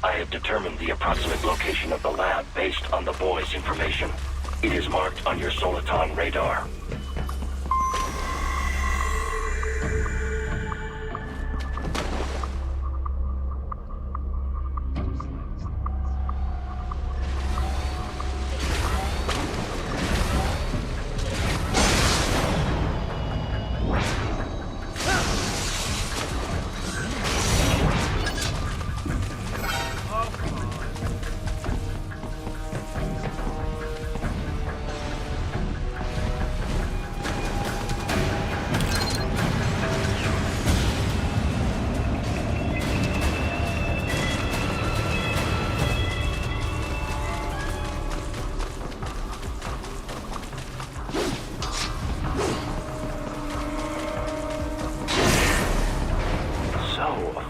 I have determined the approximate location of the lab based on the boy's information. It is marked on your Soliton radar.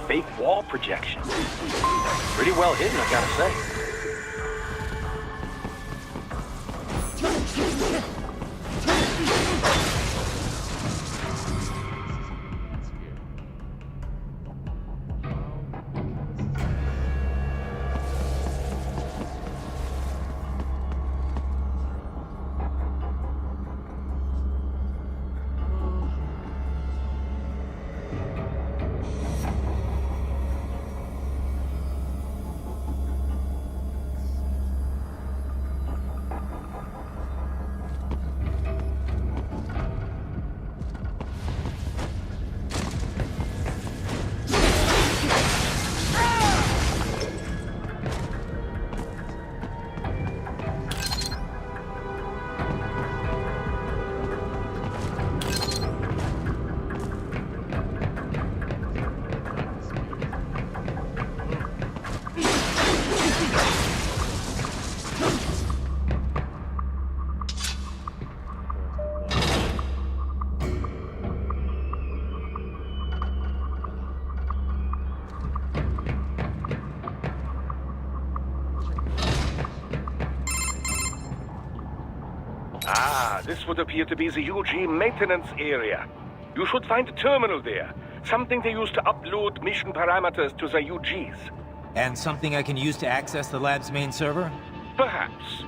Fake wall projection. Pretty well hidden, I gotta say. This would appear to be the UG maintenance area. You should find a terminal there. Something they use to upload mission parameters to the UGs. And something I can use to access the lab's main server? Perhaps.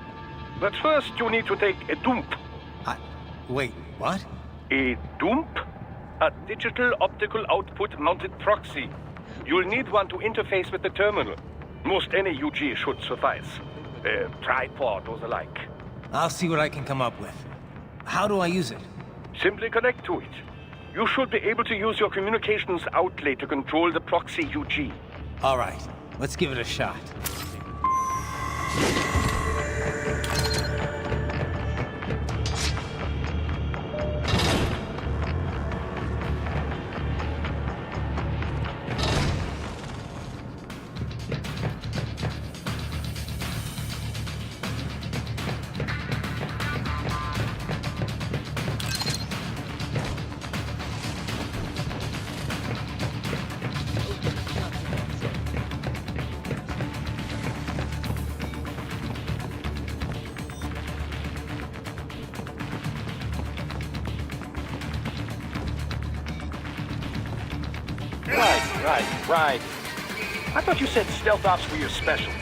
But first you need to take a dump. Wait, what? A dump? A digital optical output mounted proxy. You'll need one to interface with the terminal. Most any UG should suffice. A tripod or the like. I'll see what I can come up with. How do I use it? Simply connect to it. You should be able to use your communications outlay to control the proxy UG. All right, let's give it a shot. Right. I thought you said stealth ops were your specialty.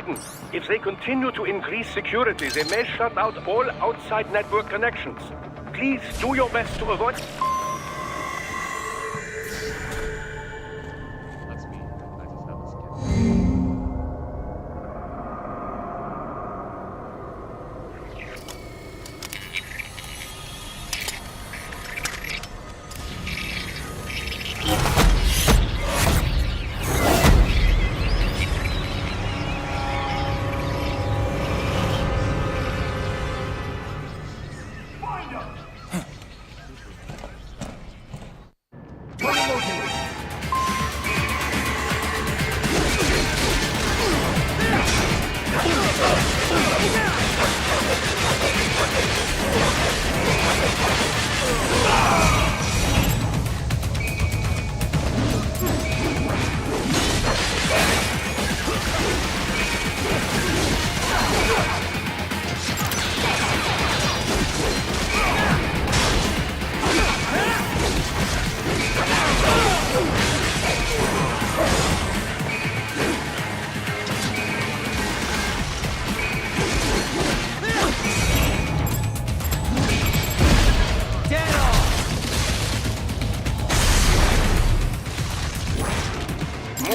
Raiden. If they continue to increase security, they may shut out all outside network connections. Please do your best to avoid... That's me. I just have a skin.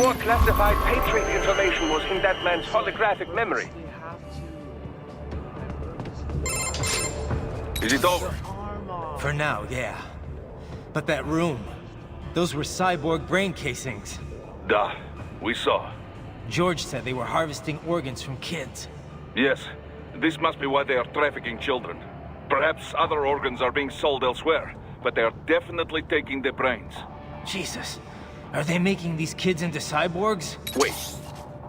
More classified Patriot information was in that man's holographic memory. Is it over? For now, yeah. But that room, those were cyborg brain casings. Duh. We saw. George said they were harvesting organs from kids. Yes. This must be why they are trafficking children. Perhaps other organs are being sold elsewhere, but they are definitely taking the brains. Jesus. Are they making these kids into cyborgs? Wait.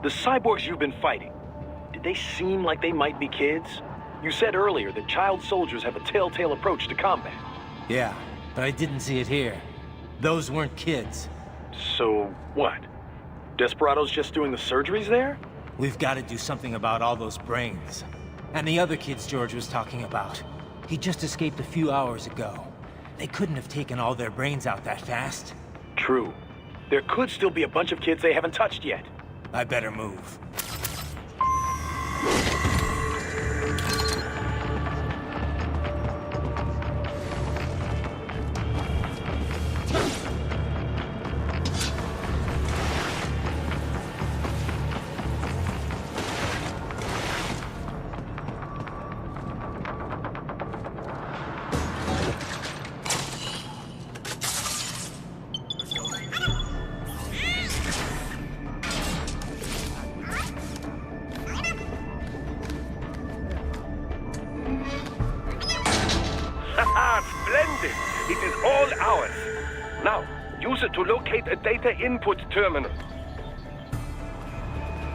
The cyborgs you've been fighting, did they seem like they might be kids? You said earlier that child soldiers have a telltale approach to combat. Yeah, but I didn't see it here. Those weren't kids. So, what? Desperado's just doing the surgeries there? We've got to do something about all those brains. And the other kids George was talking about. He just escaped a few hours ago. They couldn't have taken all their brains out that fast. True. There could still be a bunch of kids they haven't touched yet. I better move. Splendid! It is all ours. Now, use it to locate a data input terminal.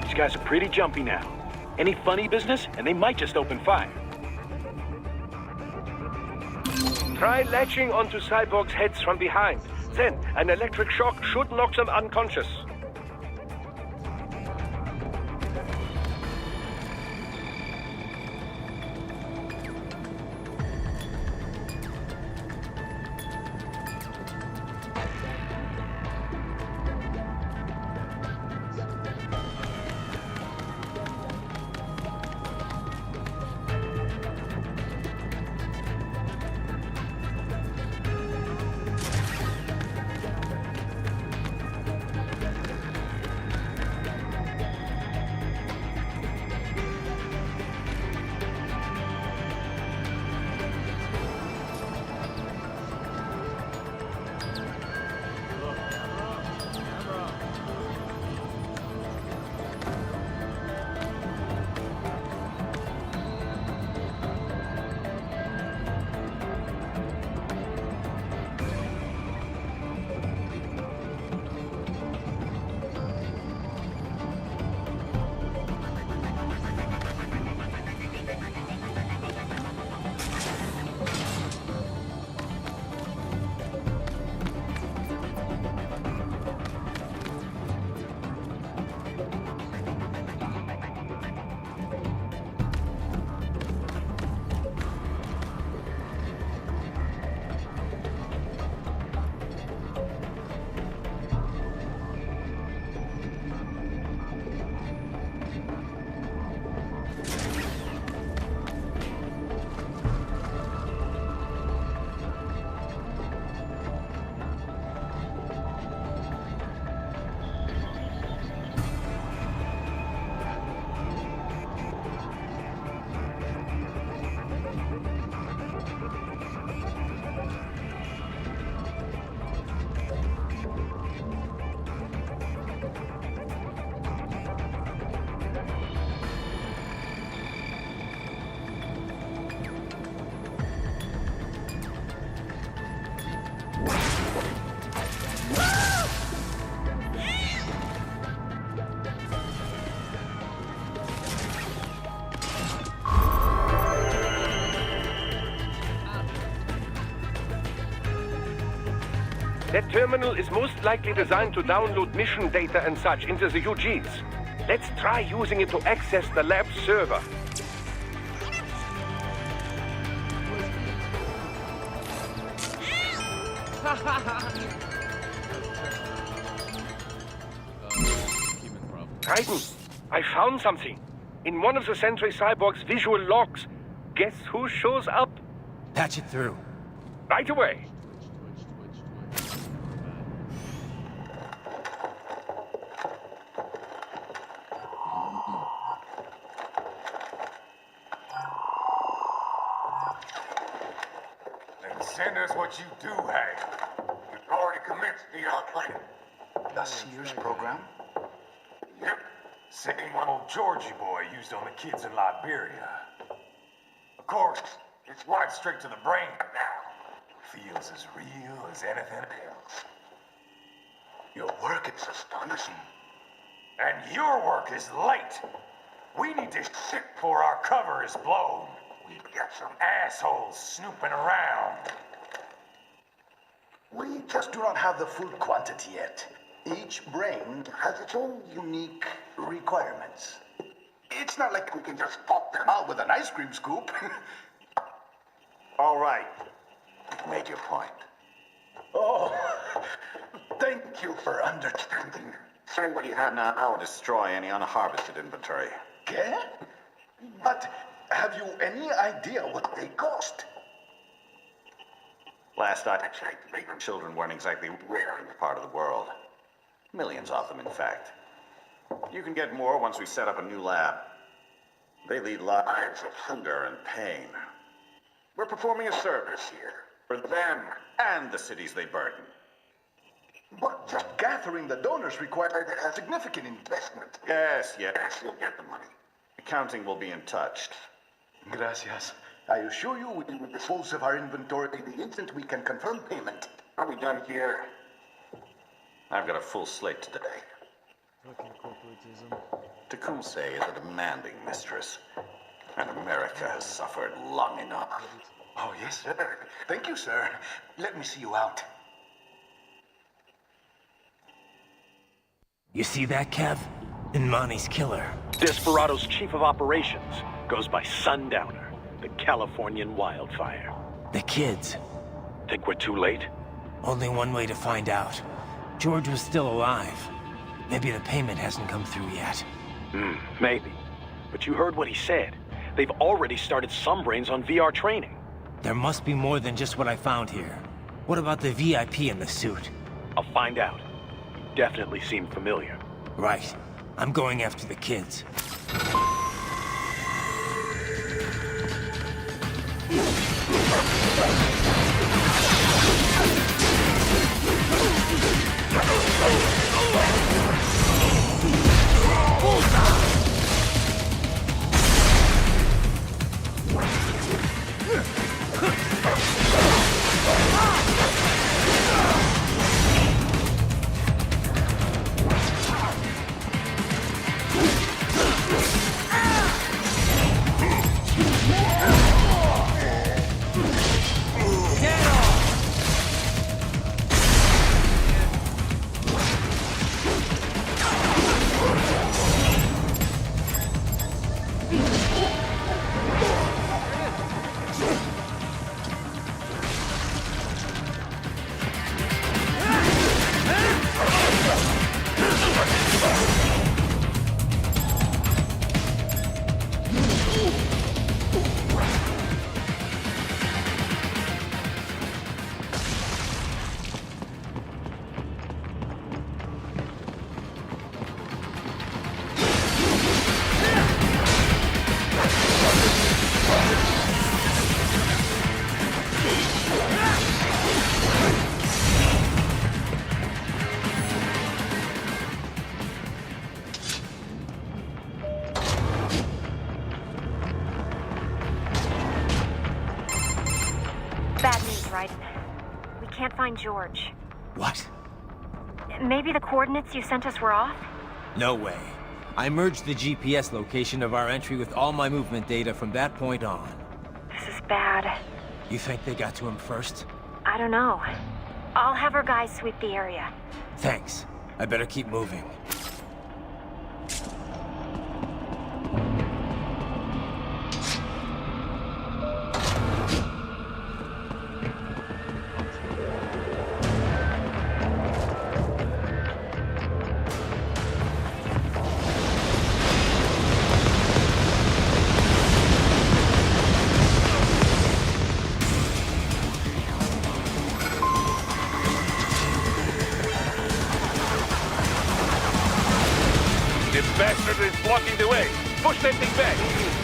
These guys are pretty jumpy now. Any funny business, and they might just open fire. Try latching onto cyborgs' heads from behind. Then, an electric shock should knock them unconscious. That terminal is most likely designed to download mission data and such into the UGs. Let's try using it to access the lab server. Raiden, I found something. In one of the Sentry Cyborg's visual logs. Guess who shows up? Patch it through. Right away. Then send us what you do have. You've already commenced the outplaying. The Sears program? Yep. Same one old Georgie boy used on the kids in Liberia. Of course, it's right straight to the brain now. Feels as real as anything else. Your work is astonishing. And your work is late. We need to shit before our cover is blown. We've got some assholes snooping around. We just do not have the full quantity yet. Each brain has its own unique requirements. It's not like we can just pop them out with an ice cream scoop. All right. You've made your point. Oh, thank you for understanding. Send what you have now. I'll destroy any unharvested inventory. Okay? But have you any idea what they cost? Last I checked, children weren't exactly rare in this part of the world. Millions of them, in fact. You can get more once we set up a new lab. They lead lives of hunger and pain. We're performing a service here for them and the cities they burden. But just gathering the donors required a significant investment. Yes, you'll get the money. Accounting will be in touch. Gracias. I assure you we will dispose of our inventory the instant we can confirm payment. Are we done here? I've got a full slate today. Fucking corporatism. Tecumseh is a demanding mistress, and America has suffered long enough. Oh, yes, sir. Thank you, sir. Let me see you out. You see that, Kev? Imani's killer. Desperado's chief of operations goes by Sundowner, the Californian wildfire. The kids. Think we're too late? Only one way to find out. George was still alive. Maybe the payment hasn't come through yet. Maybe. But you heard what he said. They've already started some brains on VR training. There must be more than just what I found here. What about the VIP in the suit? I'll find out. You definitely seem familiar. Right. I'm going after the kids. Bad news, Raiden. We can't find George. What? Maybe the coordinates you sent us were off? No way. I merged the GPS location of our entry with all my movement data from that point on. This is bad. You think they got to him first? I don't know. I'll have our guys sweep the area. Thanks. I better keep moving. This bastard is blocking the way. Push that thing back.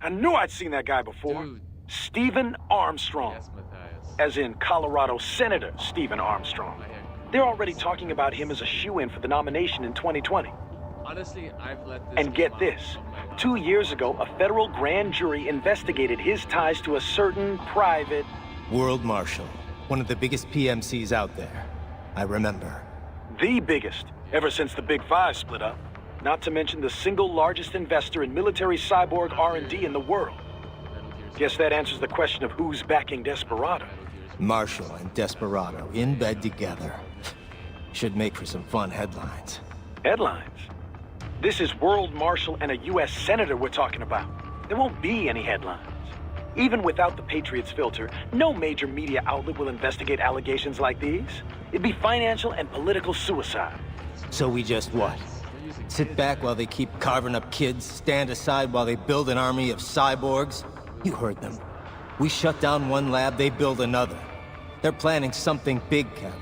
I knew I'd seen that guy before. Dude. Stephen Armstrong. Yes, Matthias. As in Colorado Senator Stephen Armstrong. They're already talking about him as a shoo-in for the nomination in 2020. Honestly, I've let this. And get this, 2 years ago, a federal grand jury investigated his ties to a certain private... World Marshal, one of the biggest PMCs out there. I remember. The biggest, ever since the Big Five split up. Not to mention the single largest investor in military cyborg R&D in the world. Guess that answers the question of who's backing Desperado. Marshall and Desperado in bed together. Should make for some fun headlines. Headlines? This is World Marshal and a U.S. Senator we're talking about. There won't be any headlines. Even without the Patriots filter, no major media outlet will investigate allegations like these. It'd be financial and political suicide. So we just what? Sit back while they keep carving up kids, stand aside while they build an army of cyborgs? You heard them. We shut down one lab, they build another. They're planning something big, Kev.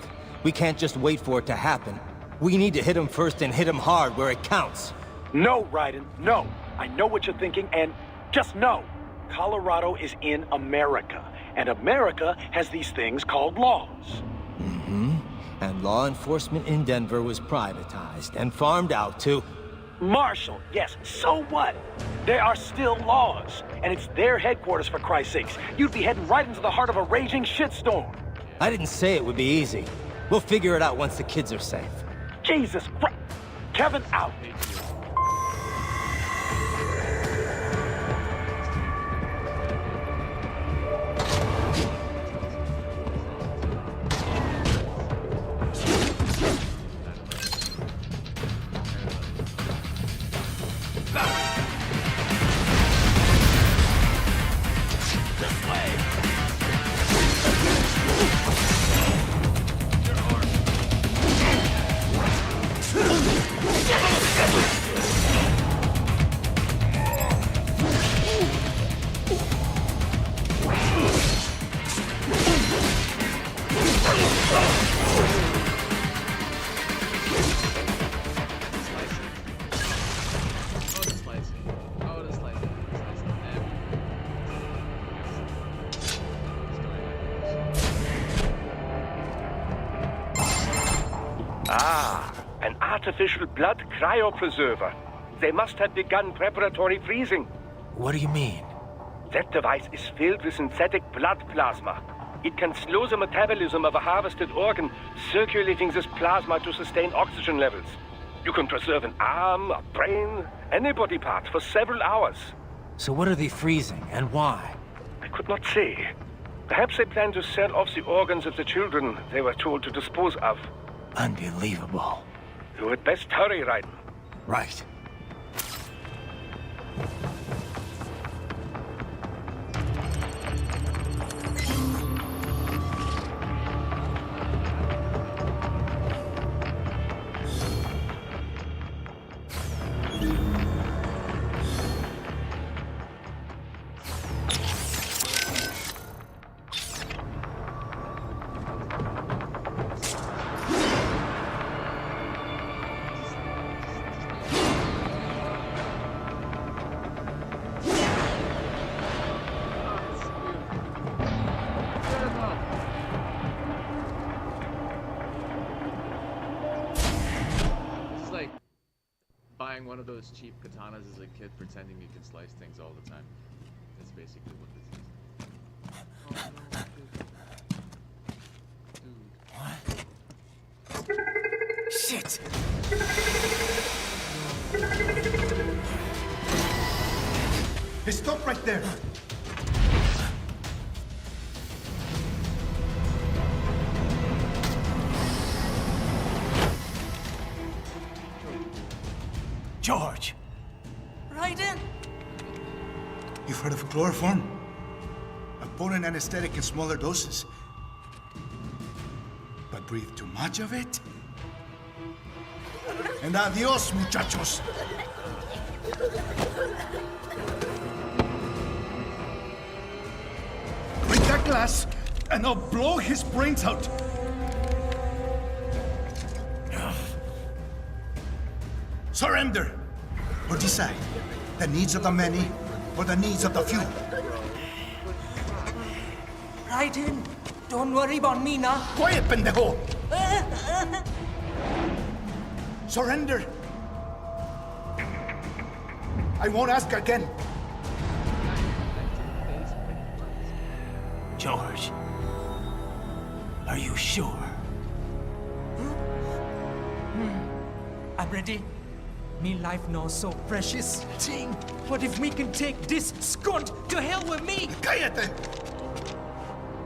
We can't just wait for it to happen. We need to hit them first and hit them hard where it counts. No, Raiden, no. I know what you're thinking, and just know. Colorado is in America, and America has these things called laws. Mm-hmm. And law enforcement in Denver was privatized and farmed out to... Marshall, yes, so what? There are still laws, and it's their headquarters, for Christ's sakes. You'd be heading right into the heart of a raging shitstorm. I didn't say it would be easy. We'll figure it out once the kids are safe. Jesus Christ. Kevin, out. An artificial blood cryopreserver. They must have begun preparatory freezing. What do you mean? That device is filled with synthetic blood plasma. It can slow the metabolism of a harvested organ, circulating this plasma to sustain oxygen levels. You can preserve an arm, a brain, any body part for several hours. So what are they freezing, and why? I could not say. Perhaps they plan to sell off the organs of the children they were told to dispose of. Unbelievable. You had best hurry, Raiden. Right. Buying one of those cheap katanas as a kid, pretending you can slice things all the time. That's basically what this is. Shit! Hey, stop right there! George! Raiden! You've heard of chloroform? A potent anesthetic in smaller doses. But breathe too much of it? And adios, muchachos! Break that glass, and I'll blow his brains out! Surrender! Or decide the needs of the many for the needs of the few. Raiden, don't worry about me now. Quiet, pendejo! Surrender! I won't ask again. George, are you sure? I'm ready. Me life now so precious. Thing. What if we can take this skunt to hell with me? Cállate!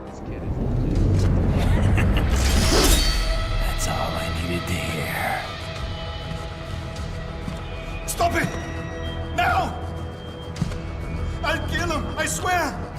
This kid is legit. That's all I needed to hear. Stop it! Now! I'll kill him, I swear!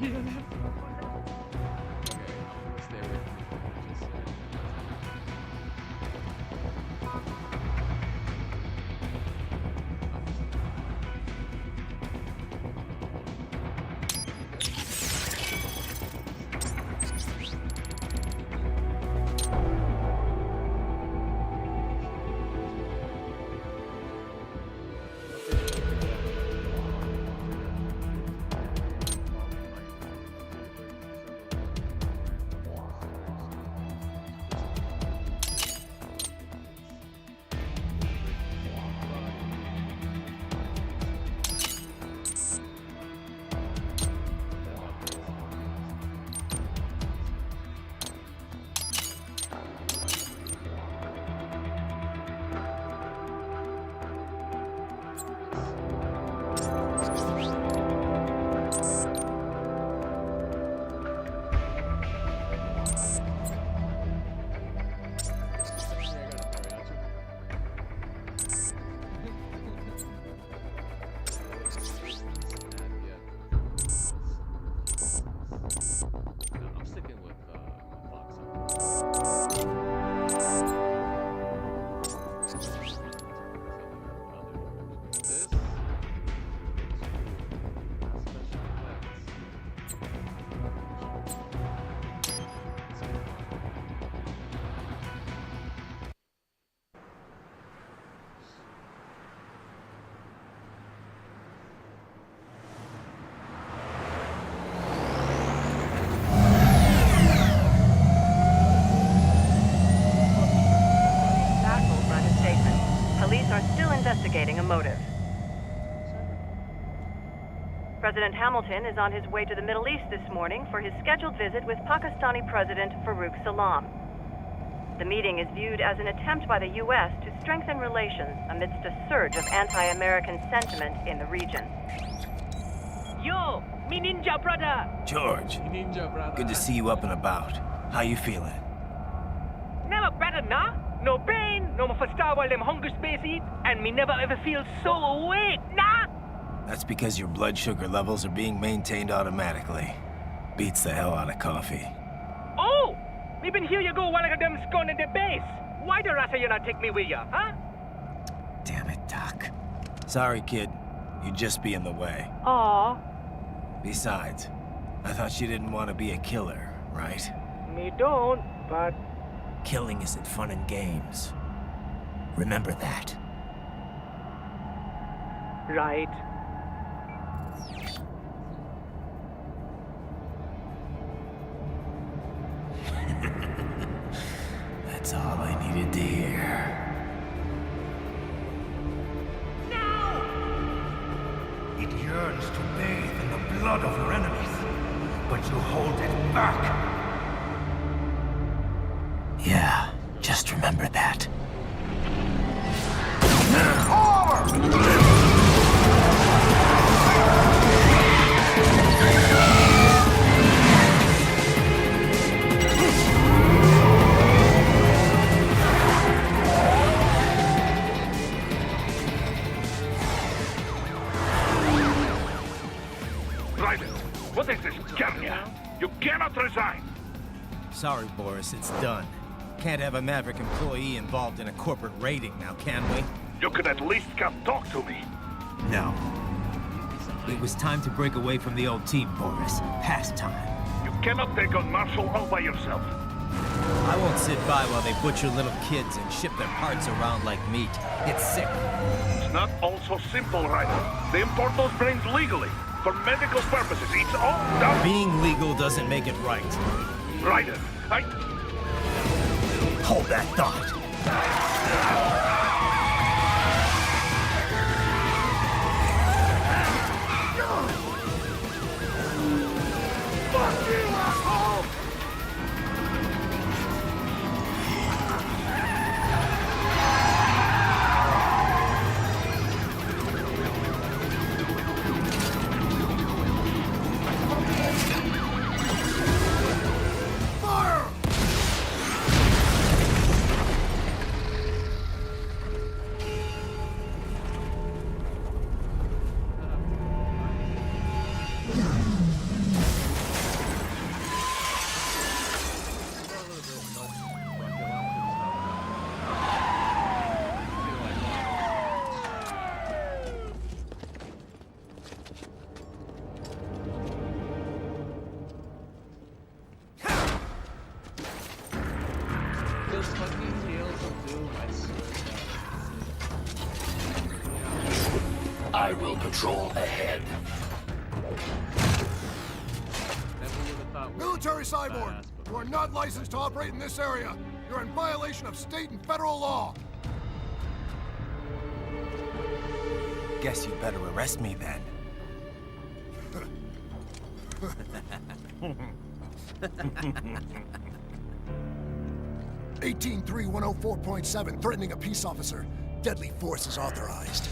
You don't have to. Okay, I'm gonna stay away from the just Investigating a motive. President Hamilton is on his way to the Middle East this morning for his scheduled visit with Pakistani President Farouk Salam. The meeting is viewed as an attempt by the U.S. to strengthen relations amidst a surge of anti-American sentiment in the region. Yo, me ninja brother! George, Ninja brother. good to see you up and about. How you feeling? Never better, nah? No pain, no more star while them hunger space eat, and me never ever feel so awake, nah? That's because your blood sugar levels are being maintained automatically. Beats the hell out of coffee. Oh! Me been here you go while I got them scone in the base. Why the rasa you not take me with ya, huh? Damn it, Doc. Sorry, kid. You'd just be in the way. Aw. Besides, I thought you didn't want to be a killer, right? Me don't, but... Killing isn't fun and games. Remember that. Right. That's all I needed to hear. It yearns to bathe in the blood of your enemies, but you hold it back. Yeah, Raiden, what is this, Kenya? You cannot resign. Sorry, Boris, it's done. Can't have a Maverick employee involved in a corporate raiding now, can we? You could at least come talk to me. No. It was time to break away from the old team, Boris. Past time. You cannot take on Marshall all by yourself. I won't sit by while they butcher little kids and ship their parts around like meat. It's sick. It's not all so simple, Raiden. They import those brains legally. For medical purposes, it's all done. Being legal doesn't make it right. Raiden, Hold that thought. Fuck you, asshole! I will patrol ahead. Military cyborg, you are not licensed to operate in this area. You're in violation of state and federal law. Guess you better arrest me then. 183-104.7, threatening a peace officer. Deadly force is authorized.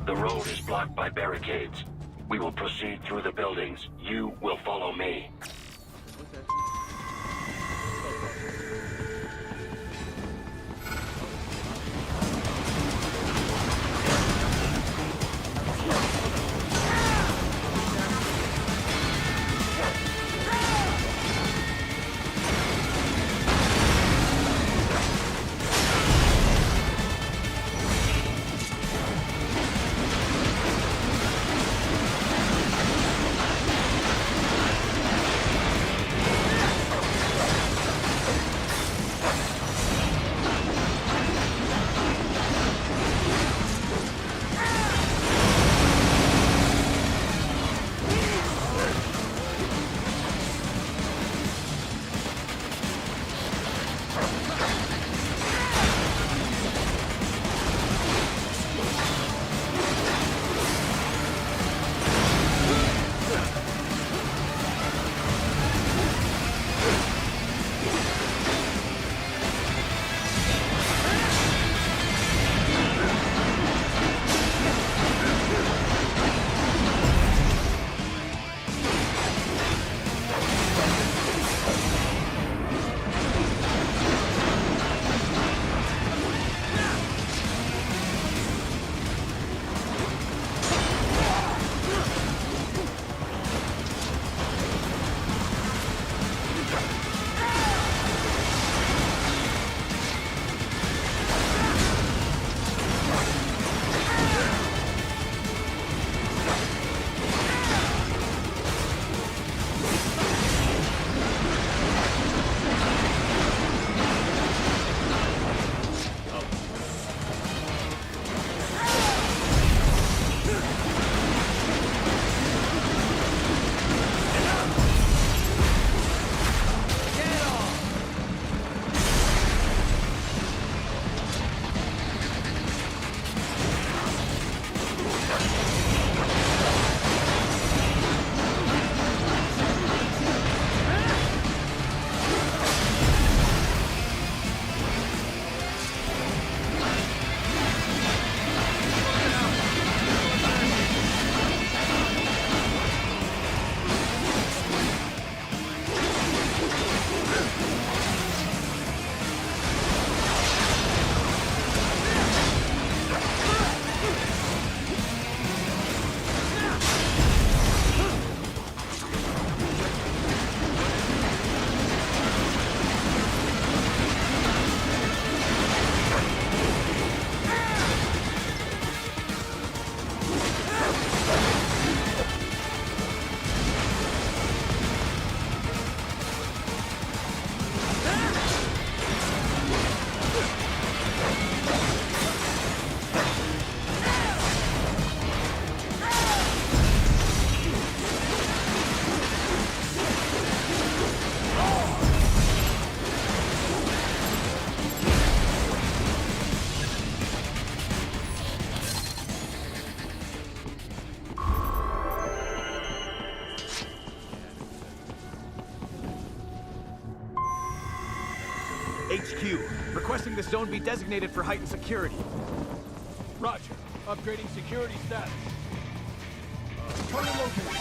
The road is blocked by barricades. We will proceed through the buildings. You will follow me. HQ, requesting this zone be designated for heightened security. Roger. Upgrading security status. Target located.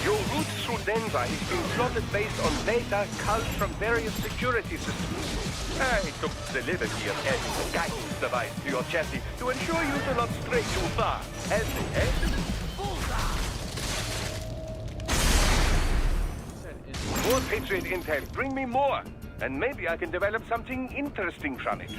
Your route through Denver is being plotted based on data culled from various security systems. I took the liberty of adding a guidance device to your chassis to ensure you do not stray too far. As the end. More Patriot intel. Bring me more. And maybe I can develop something interesting from it.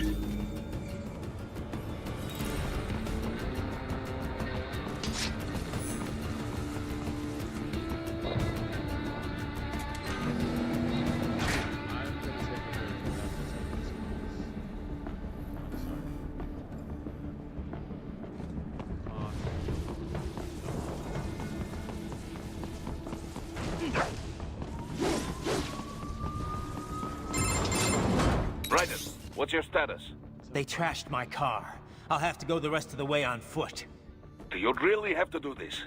Raiden, what's your status? They trashed my car. I'll have to go the rest of the way on foot. Do you really have to do this?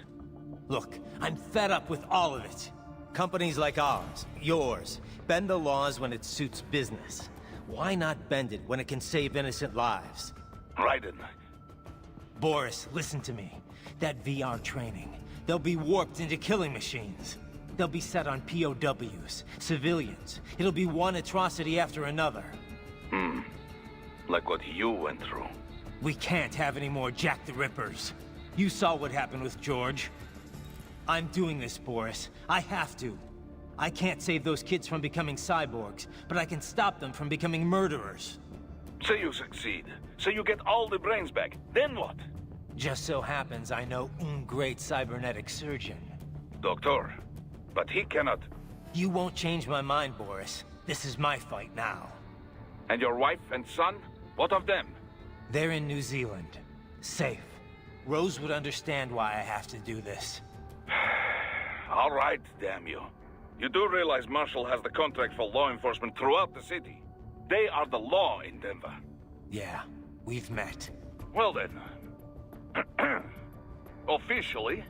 Look, I'm fed up with all of it. Companies like ours, yours, bend the laws when it suits business. Why not bend it when it can save innocent lives? Raiden, Boris, listen to me. That VR training, they'll be warped into killing machines. They'll be set on POWs, civilians. It'll be one atrocity after another. Like what you went through. We can't have any more Jack the Rippers. You saw what happened with George. I'm doing this, Boris. I have to. I can't save those kids from becoming cyborgs, but I can stop them from becoming murderers. Say you succeed. Say you get all the brains back. Then what? Just so happens I know un great cybernetic surgeon. Doctor. But he cannot. You won't change my mind, Boris. This is my fight now. And your wife and son? What of them? They're in New Zealand. Safe. Rose would understand why I have to do this. All right, damn you. You do realize Marshall has the contract for law enforcement throughout the city. They are the law in Denver. Yeah, we've met. Well then. Officially,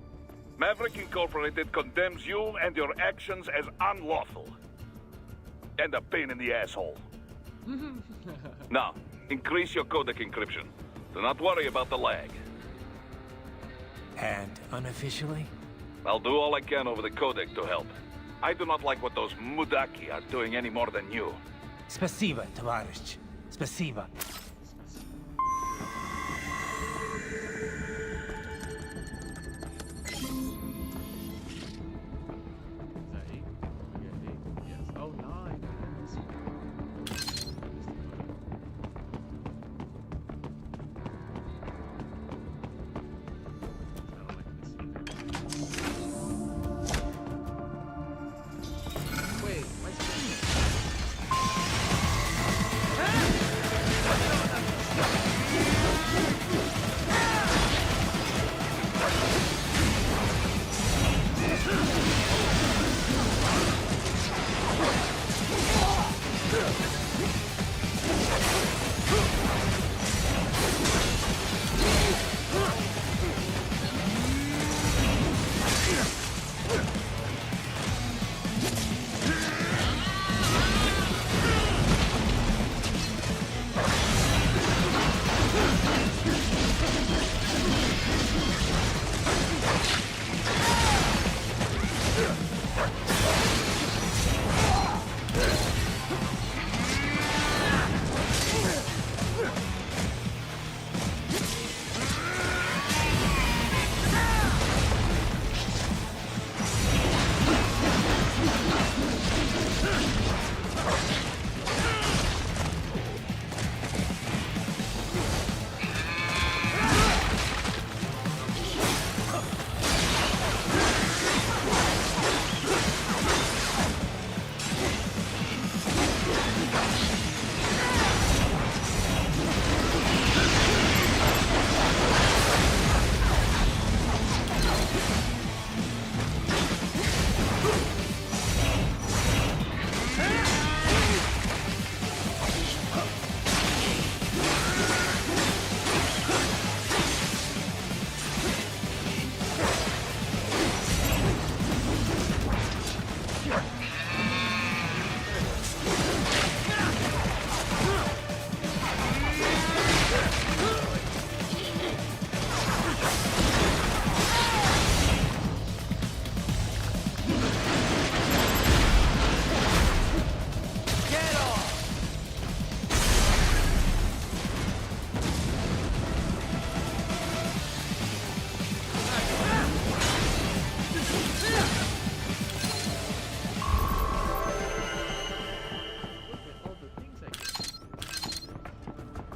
Maverick Incorporated condemns you and your actions as unlawful. And a pain in the asshole. Now, increase your codec encryption. Do not worry about the lag. And unofficially? I'll do all I can over the codec to help. I do not like what those mudaki are doing any more than you. Spasiba, товарищ. Spasiba.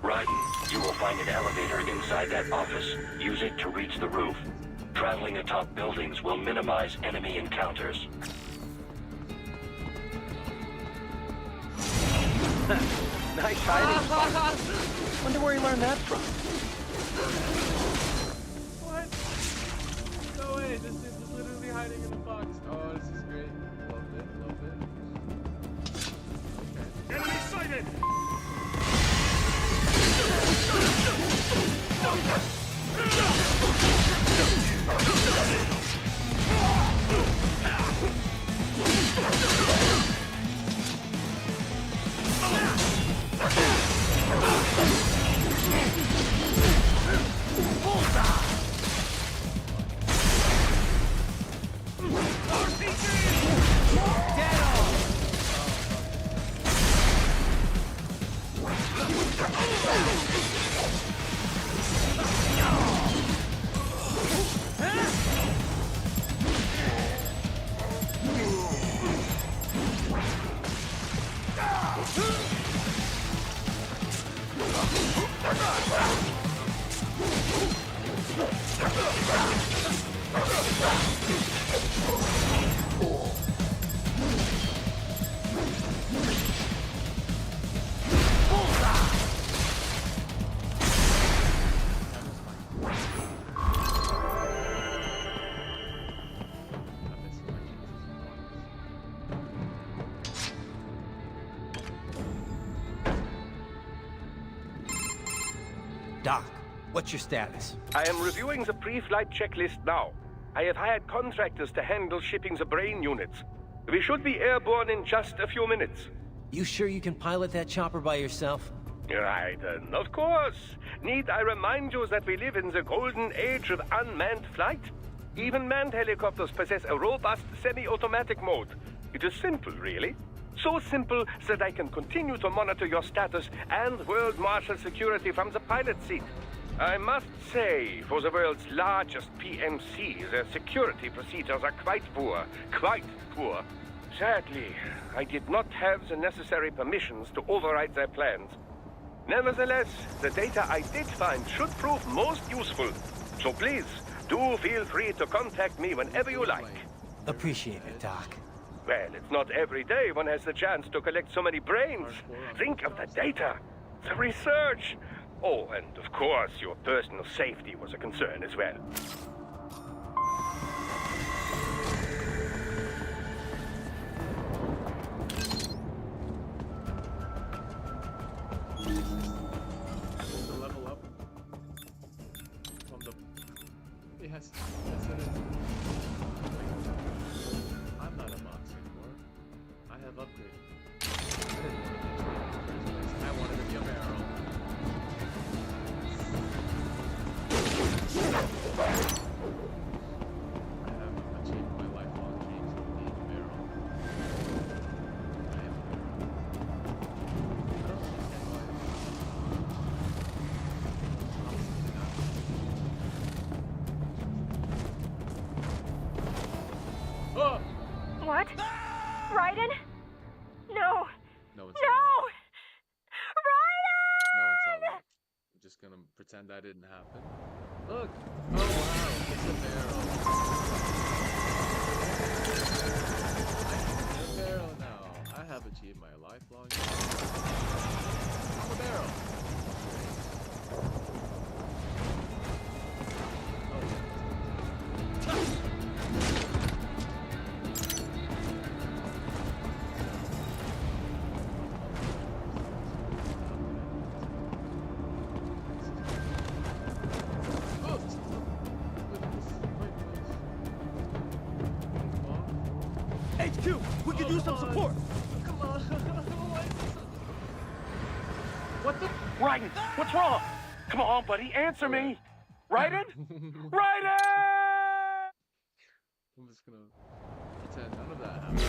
Raiden, you will find an elevator inside that office. Use it to reach the roof. Traveling atop buildings will minimize enemy encounters. Nice hiding. Wonder where he learned that from. What? No way, this dude is literally hiding in the box. Oh, this is great. Love it. Okay. Enemy sighted! What's your status? I am reviewing the pre-flight checklist now. I have hired contractors to handle shipping the brain units. We should be airborne in just a few minutes. You sure you can pilot that chopper by yourself? Raiden, of course. Need I remind you that we live in the golden age of unmanned flight? Even manned helicopters possess a robust semi-automatic mode. It is simple, really. So simple that I can continue to monitor your status and World Marshal Security from the pilot seat. I must say, for the world's largest PMC, their security procedures are quite poor. Quite poor. Sadly, I did not have the necessary permissions to override their plans. Nevertheless, the data I did find should prove most useful. So please, do feel free to contact me whenever you like. Appreciate it, Doc. Well, it's not every day one has the chance to collect so many brains. Think of the data, the research. Oh, and of course, your personal safety was a concern as well. The level up from the... Yes, yes it is. I'm not a box anymore. I have upgraded. I wanted to be a barrel. I have achieved my lifelong dreams of being a barrel. I am a barrel. I don't understand why. Oh! What? Raiden? No. No one saw No! that. No one saw that. I'm just gonna pretend that didn't happen. Look! Oh wow, it's a barrel. I'm a barrel now. I have achieved my lifelong dream. I'm a barrel. HQ, we could use some support. Come on. What the? Raiden, what's wrong? Come on, buddy, answer me. Raiden? Raiden! I'm just gonna pretend none of that happened.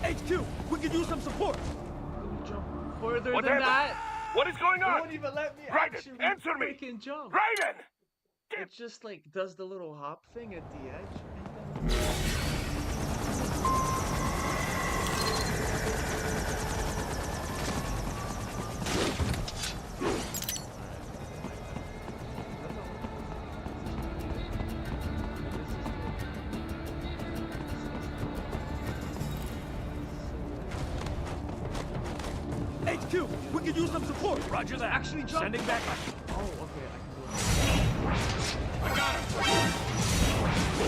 HQ, we could use some support. Jump further What than happened? that. What is going It on? won't even let me Raiden, actually answer me! freaking jump. Raiden! It just like does the little hop thing at the edge. And then... HQ, we could use some support. Roger that. Actually jump. Sending back. Oh, okay, I can do it. I got him.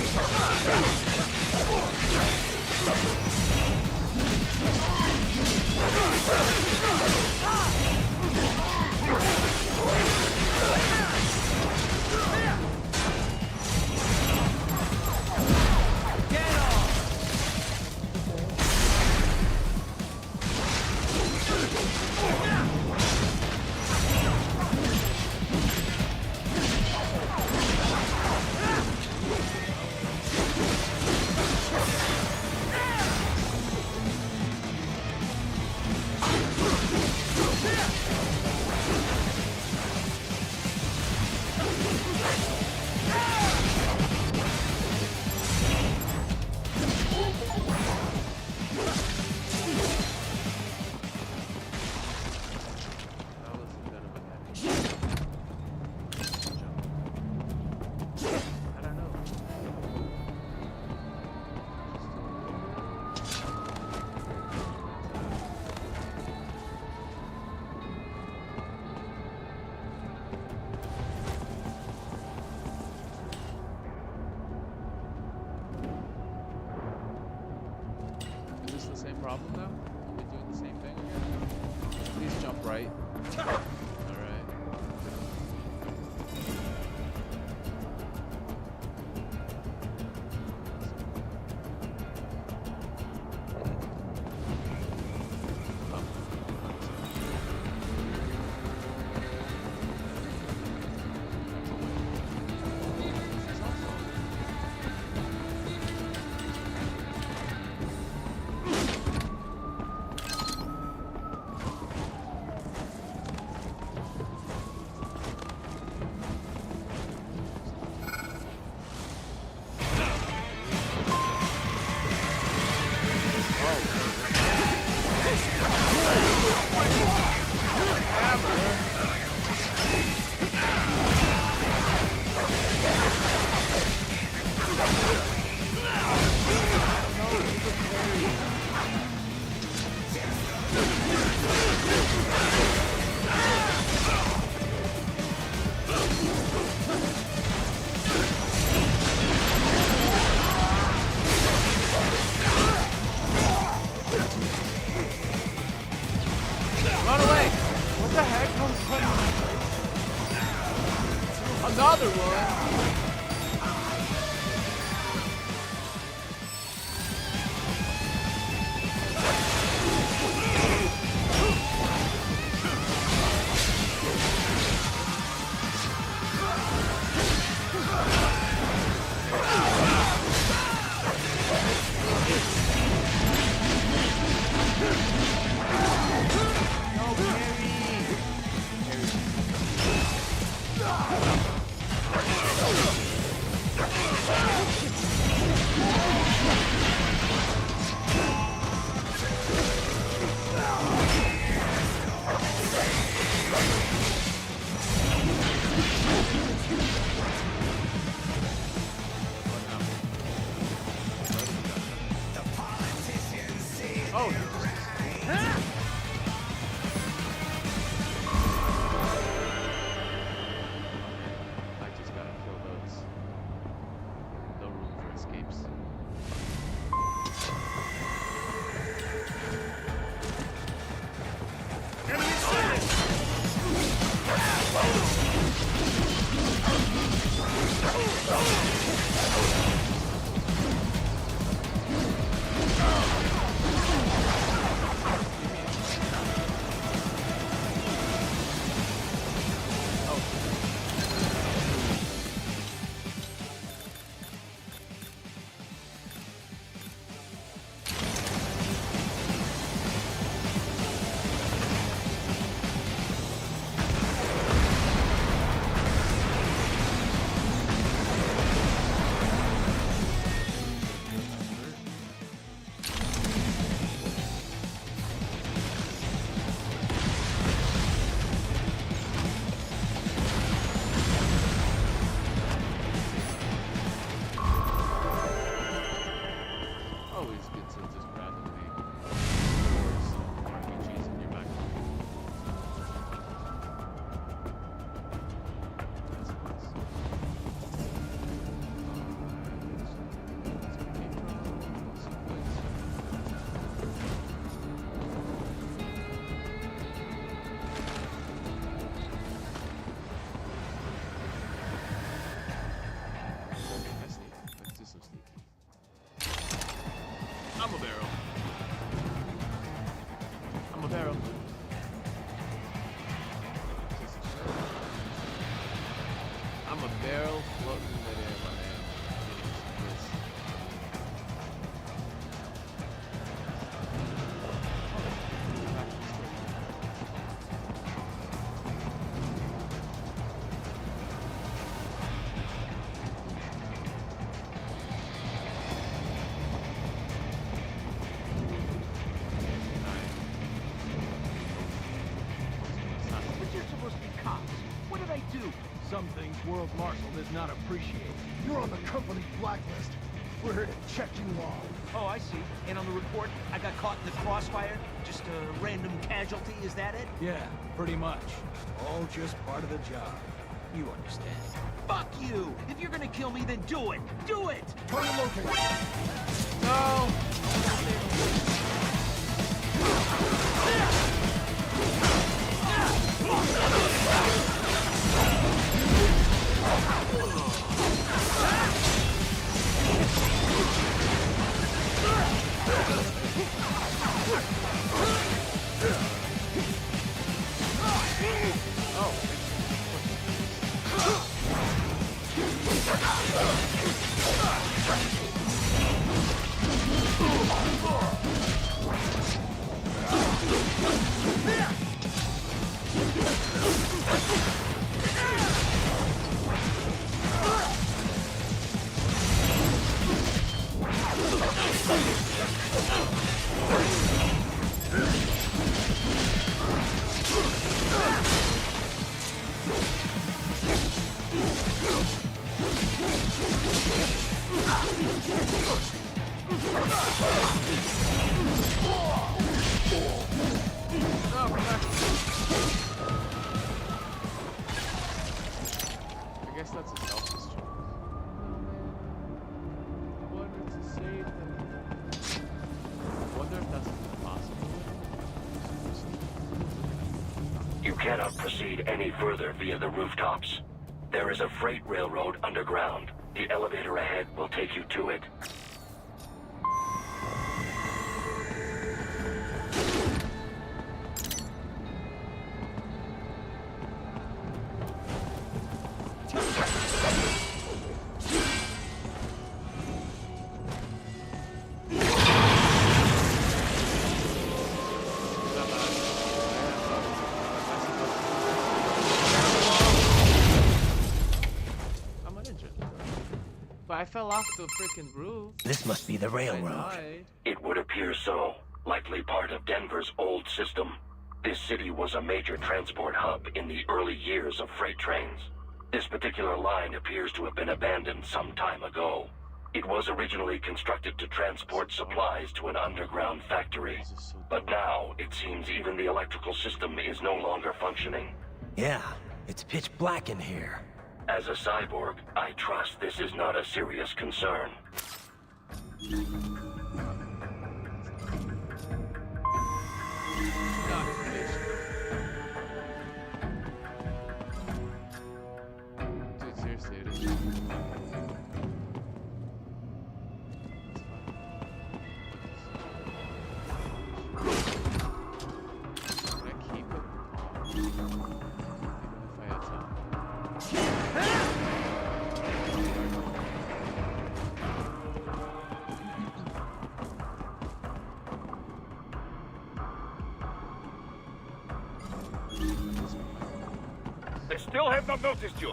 Get off! That was a bit of a heavy jump. I don't know. problem now? Are we doing the same thing again? Please jump right. Alright. Run away! What the heck? Another one! Some things World Marshal does not appreciate. You're on the company blacklist. We're here to check you off. Oh, I see. And on the report, I got caught in the crossfire? Just a random casualty, is that it? Yeah, pretty much. All just part of the job. You understand. Fuck you! If you're gonna kill me, then do it! Do it! Target located. No! I guess that's a selfish choice. I wanted to save them. I wonder if that's possible. You cannot proceed any further via the rooftops. There is a freight railroad underground. The elevator ahead will take you to it. I'm uninjured. But I fell off the freaking roof. This must be the I railroad. died. It would appear so. Likely part of Denver's old system. This city was a major transport hub in the early years of freight trains. This particular line appears to have been abandoned some time ago. It was originally constructed to transport supplies to an underground factory. But now, it seems even the electrical system is no longer functioning. Yeah, it's pitch black in here. As a cyborg, I trust this is not a serious concern. Dude, seriously, it is. Can I keep it? Even if I attack. They still have not noticed you.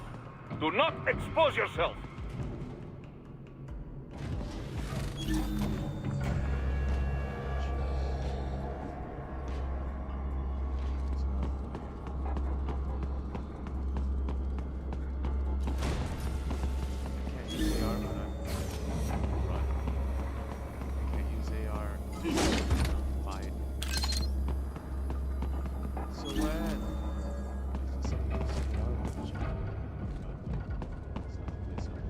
Do not expose yourself. I can't use AR when I'm run. I can't use AR when I'm fight. So when? If something is AR, what should I do? Oh my god. It's not this one.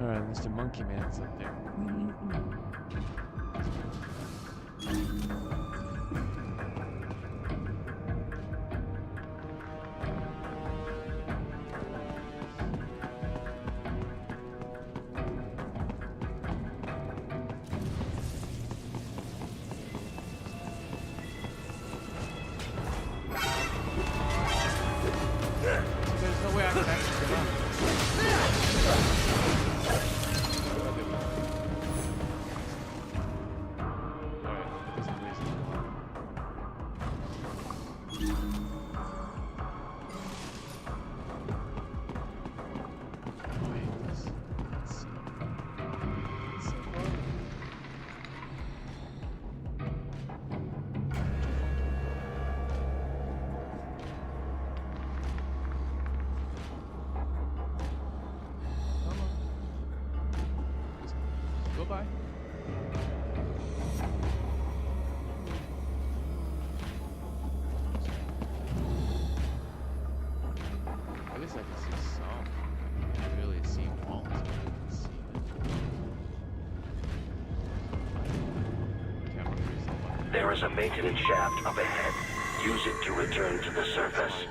Alright, Mr. Monkey Man's up there. There's no way I can actually get up. Goodbye. At least I can see some. I can't really see walls, but I can see it. Camera. There is a maintenance shaft up ahead. Use it to return to the surface.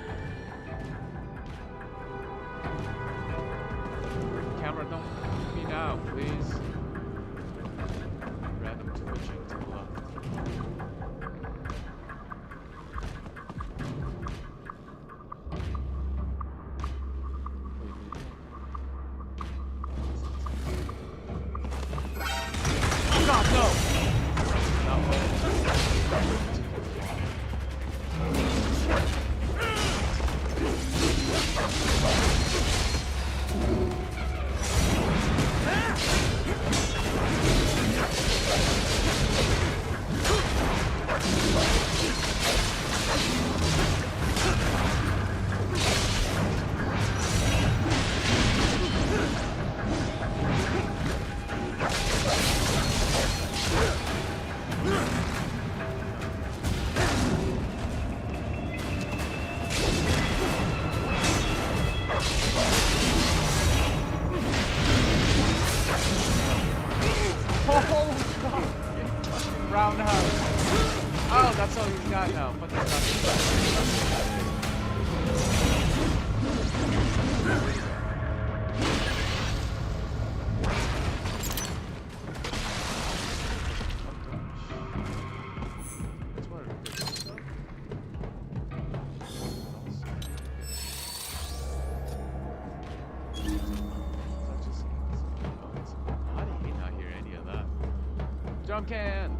Camera, don't leave me now, please. Random twitching to the left. God, no! Roundhouse. Oh, that's all he's got now. But that's how did he not hear any of that? Jump can!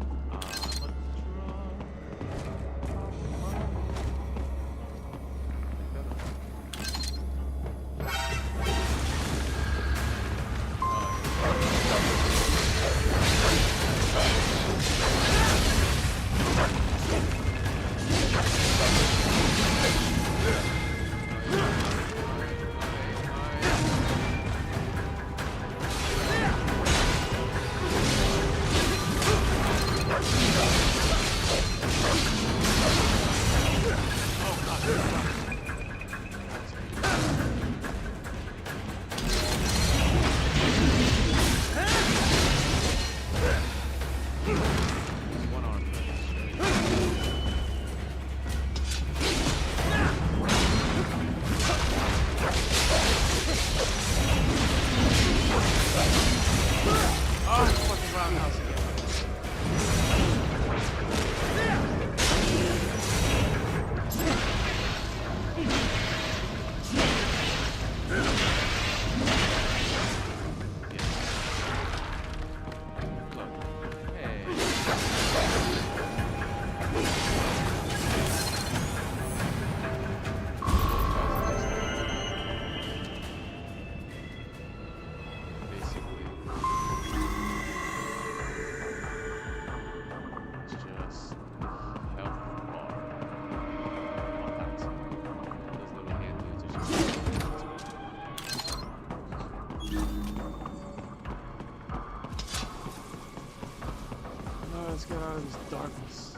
Let's get out of this darkness.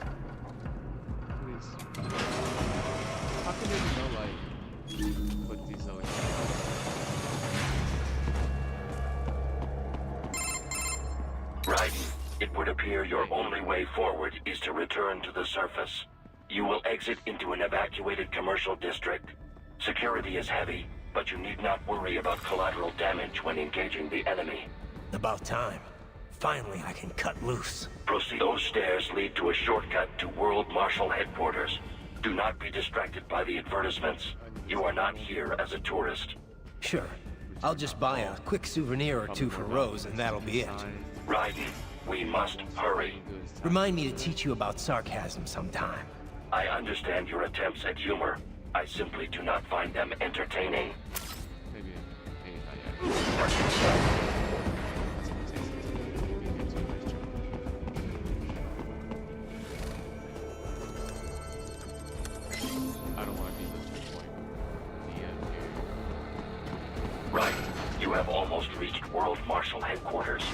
Please. How can there be no light? Put these out here. would appear your only way forward is to return to the surface. You will exit into an evacuated commercial district. Security is heavy, but you need not worry about collateral damage when engaging the enemy. About time. Finally, I can cut loose. Proceed. Those stairs lead to a shortcut to World Marshal Headquarters. Do not be distracted by the advertisements. You are not here as a tourist. Sure. I'll just buy a quick souvenir or two for Rose, and that'll be it. Raiden, we must hurry. Remind me to teach you about sarcasm sometime. I understand your attempts at humor. I simply do not find them entertaining. Maybe I don't want to be the point in the end here. Right. You have almost reached World Marshal Headquarters.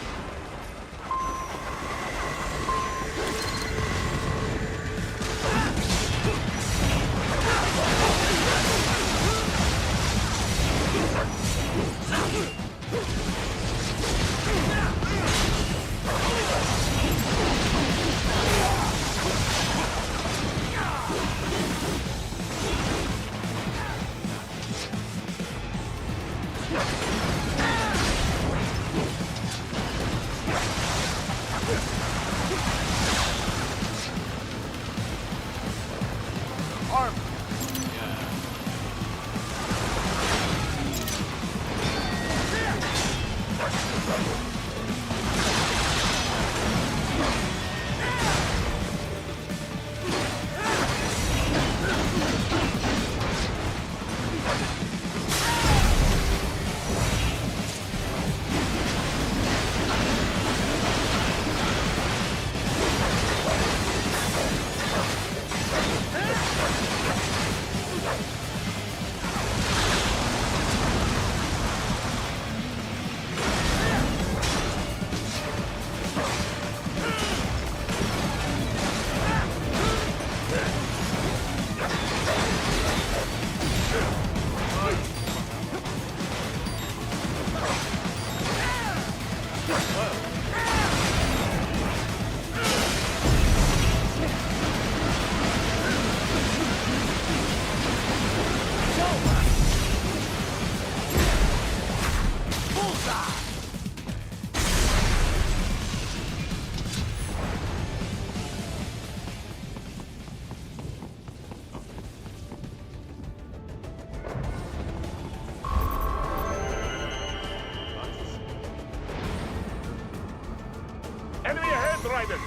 Enemy ahead, Raiden!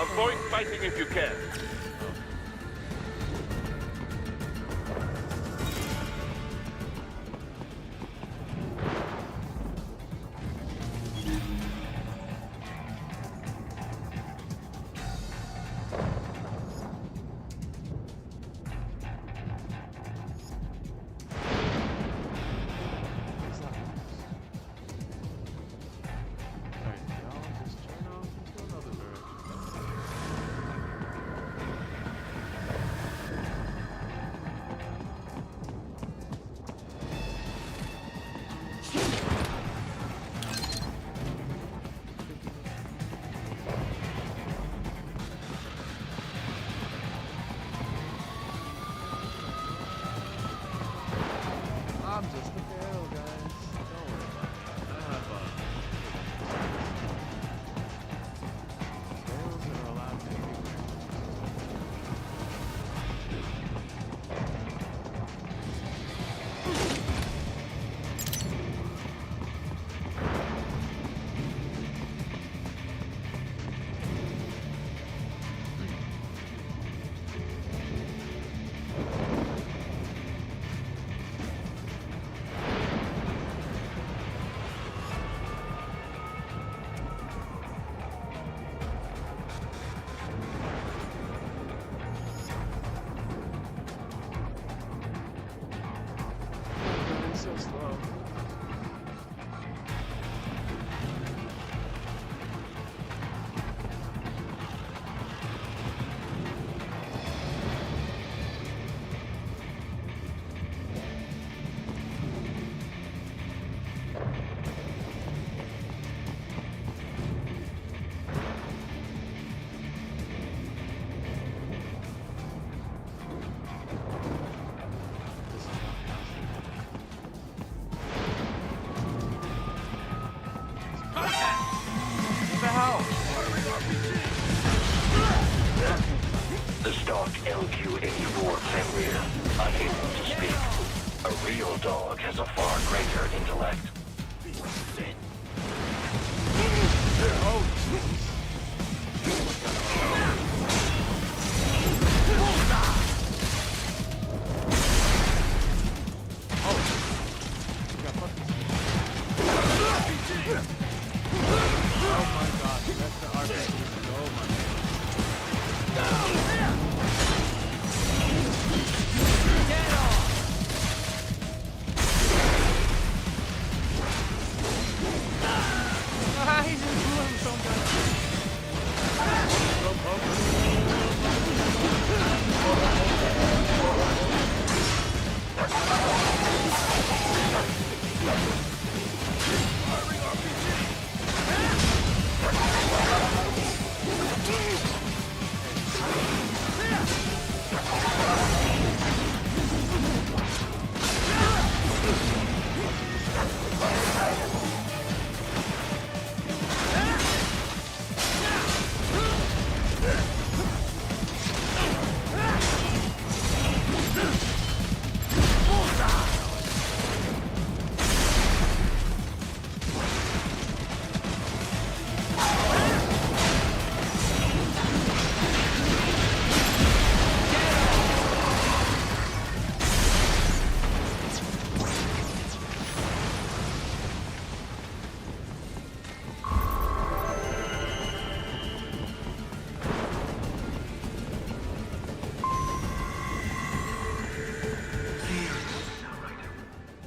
Avoid fighting if you can. Alright, y'all just turn off into another direction. Unable to speak, a real dog has a far greater intellect. Oh my god, that's the RPG. Oh my god. He's in blue and so good.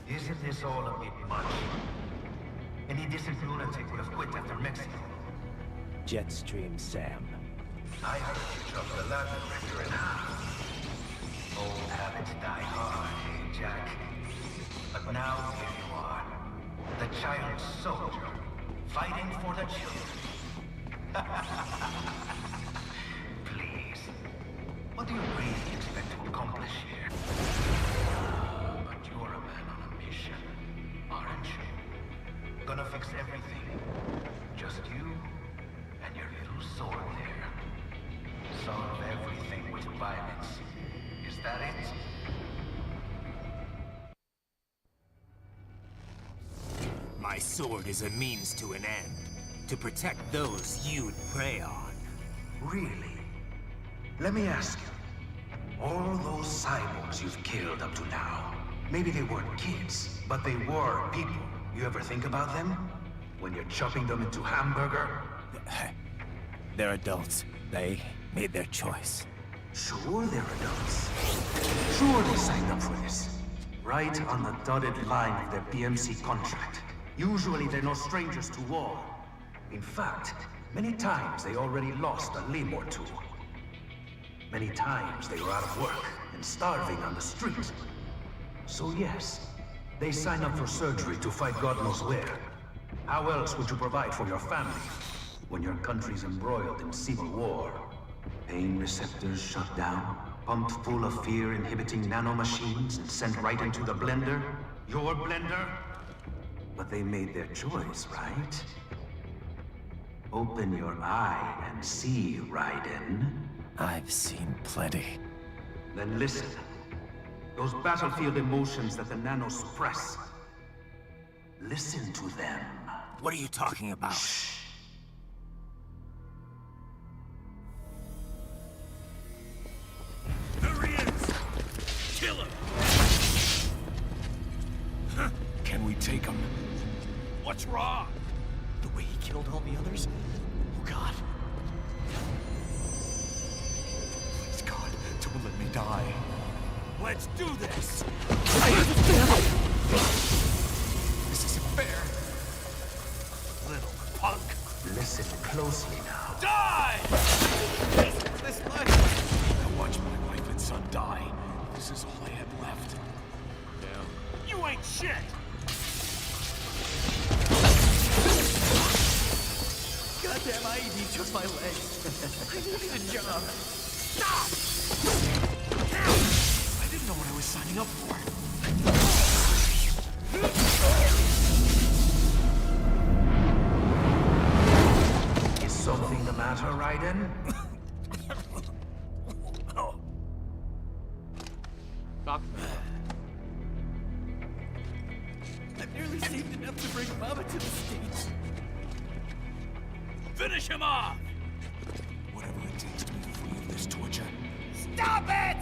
Isn't this all a bit much? Any decent lunatic would have quit after Mexico. Jetstream, Sam. I heard you dropped the lab director in half. Old habits die hard, eh, Jack? But now here you are. The child soldier, fighting for the children. Please. What do you really expect to accomplish here? But you're a man on a mission, aren't you? Gonna fix everything. Just you and your little sword there. Solve everything with violence. Is that it? My sword is a means to an end. To protect those you'd prey on. Really? Let me ask you. All those cyborgs you've killed up to now, maybe they weren't kids, but they were people. You ever think about them? When you're chopping them into hamburger? They're adults. They made their choice. Sure they're adults. Sure they signed up for this. Right on the dotted line of their BMC contract. Usually they're no strangers to war. In fact, many times they already lost a limb or two. Many times they were out of work and starving on the street. So yes, they sign up for surgery to fight God knows where. How else would you provide for your family when your country's embroiled in civil war? Pain receptors shut down, pumped full of fear-inhibiting nanomachines and sent right into the blender? Your blender? But they made their choice, right? Open your eye and see, Raiden. I've seen plenty. Then listen. Those battlefield emotions that the nanos suppress. Listen to them. What are you talking about? Shh. There he is! Kill him! Can we take him? What's wrong? The way he killed all the others? Oh God. Please God, don't let me die. Let's do this! This isn't fair. Little punk! Listen closely now. Die! This life. I watched my wife and son die. This is all I had left. Damn. You ain't shit! Goddamn IED took my legs. I needed a job. Stop! I didn't know what I was signing up for. Is something the matter, Raiden? Fuck me. I've nearly saved enough to bring Mama to the States. Finish him off! Whatever it takes to be free of this torture. Stop it!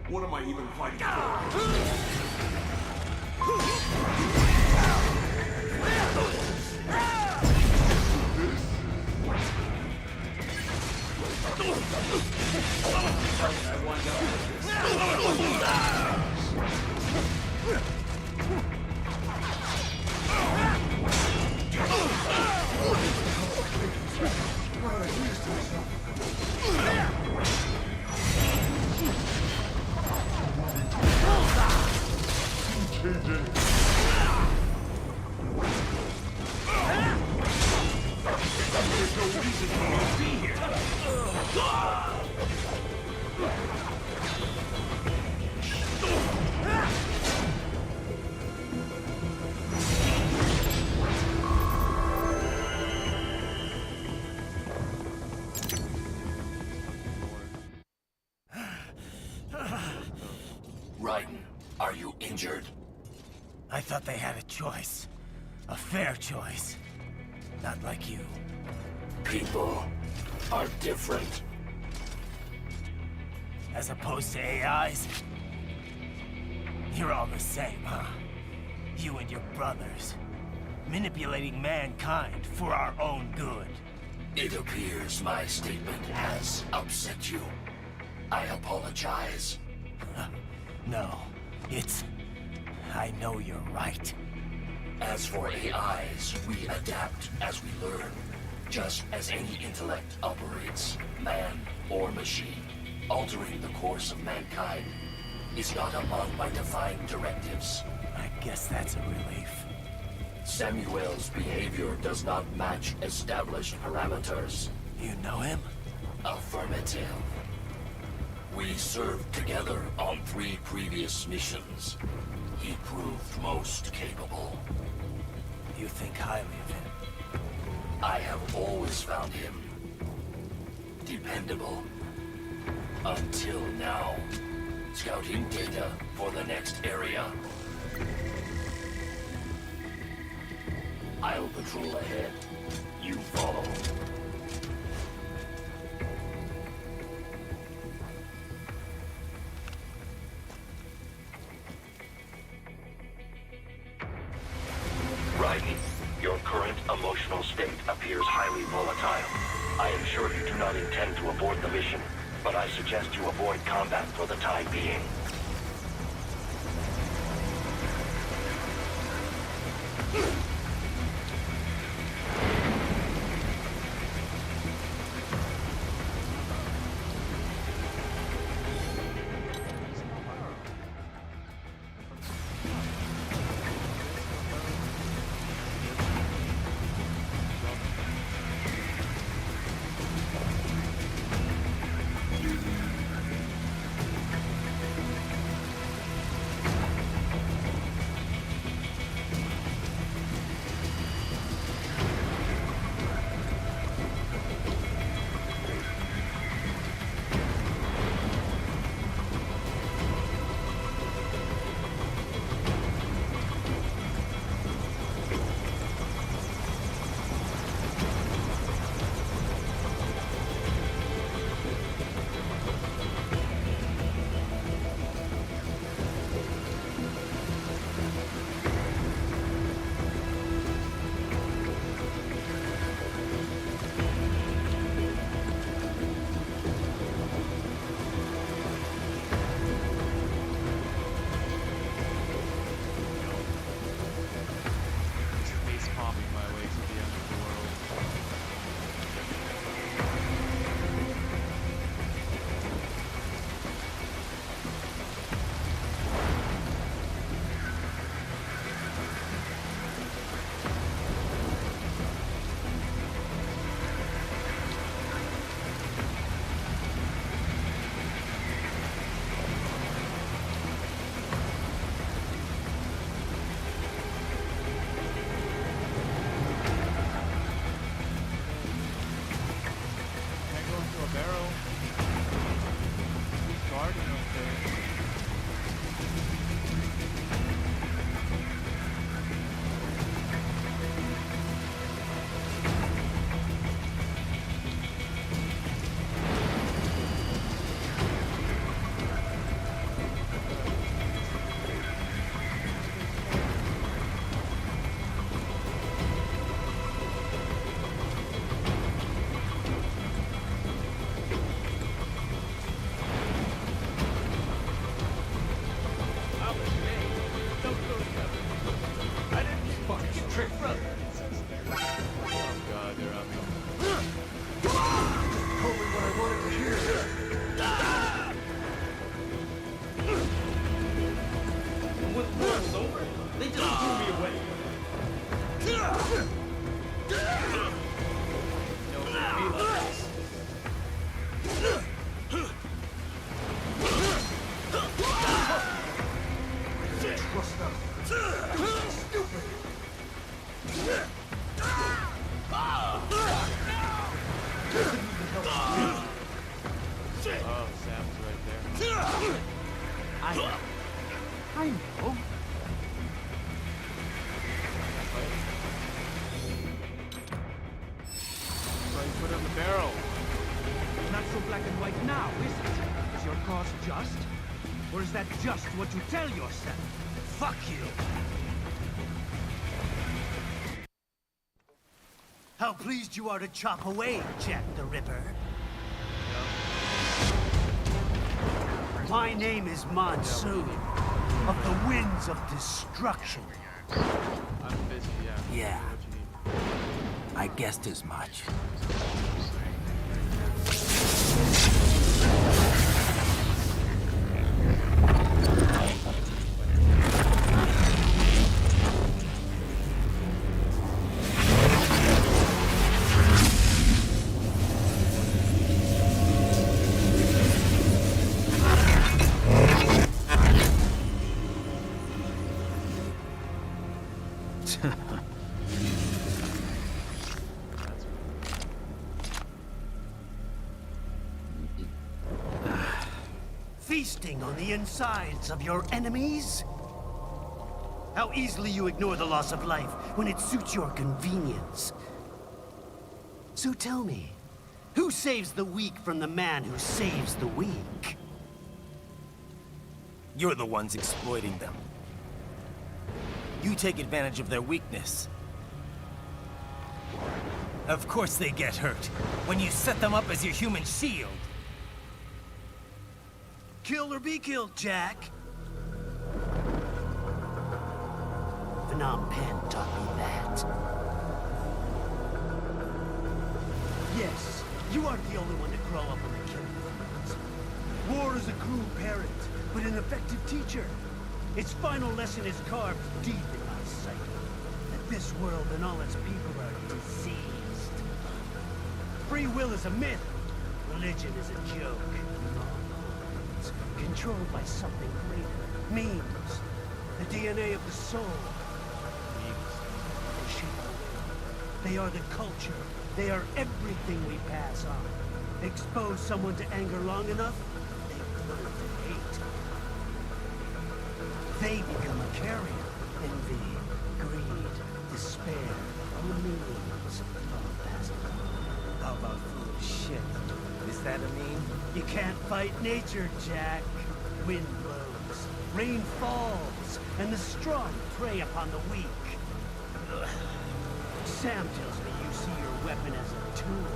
What am I even fighting Raiden, are you injured? I thought they had a choice. A fair choice. Not like you. People are different. As opposed to AIs? You're all the same, huh? You and your brothers. Manipulating mankind for our own good. It appears my statement has upset you. I apologize. No, it's... I know you're right. As for AIs, we adapt as we learn. Just as any intellect operates, man or machine. Altering the course of mankind is not among my defined directives. I guess that's a relief. Samuel's behavior does not match established parameters. You know him? Affirmative. We served together on 3 previous missions. He proved most capable. You think highly of him? I have always found him dependable. Until now. Scouting data for the next area. I'll patrol ahead. You follow. Raiden, your current emotional state appears highly volatile. I am sure you do not intend to abort the mission, but I suggest you avoid combat for the time being. Oh, Sam's right there. I know. So you put it on the barrel. Not so black and white now, is it? Is your cause just? Or is that just what you tell yourself? Fuck you! How pleased you are to chop away, Jack the Ripper. My name is Monsoon, of the Winds of Destruction. I'm busy, yeah. Yeah. What you need. I guessed as much. Feasting on the insides of your enemies? How easily you ignore the loss of life when it suits your convenience. So tell me, who saves the weak from the man who saves the weak? You're the ones exploiting them. You take advantage of their weakness. Of course they get hurt when you set them up as your human shield. Kill or be killed, Jack. Phnom Penh taught me that. Yes, you aren't the only one to grow up on the killing fields. War is a cruel parent, but an effective teacher. Its final lesson is carved deep in my psyche. That this world and all its people are diseased. Free will is a myth. Religion is a joke. Controlled by something greater. Memes. The DNA of the soul. They shape the world. They are the culture. They are everything we pass on. Expose someone to anger long enough, they learn to hate. They become a carrier. Envy, greed, despair, meanings. All passed on. How about foolish shit? Is that a meme? You can't fight nature, Jack. Wind blows, rain falls, and the strong prey upon the weak. Ugh. Sam tells me you see your weapon as a tool.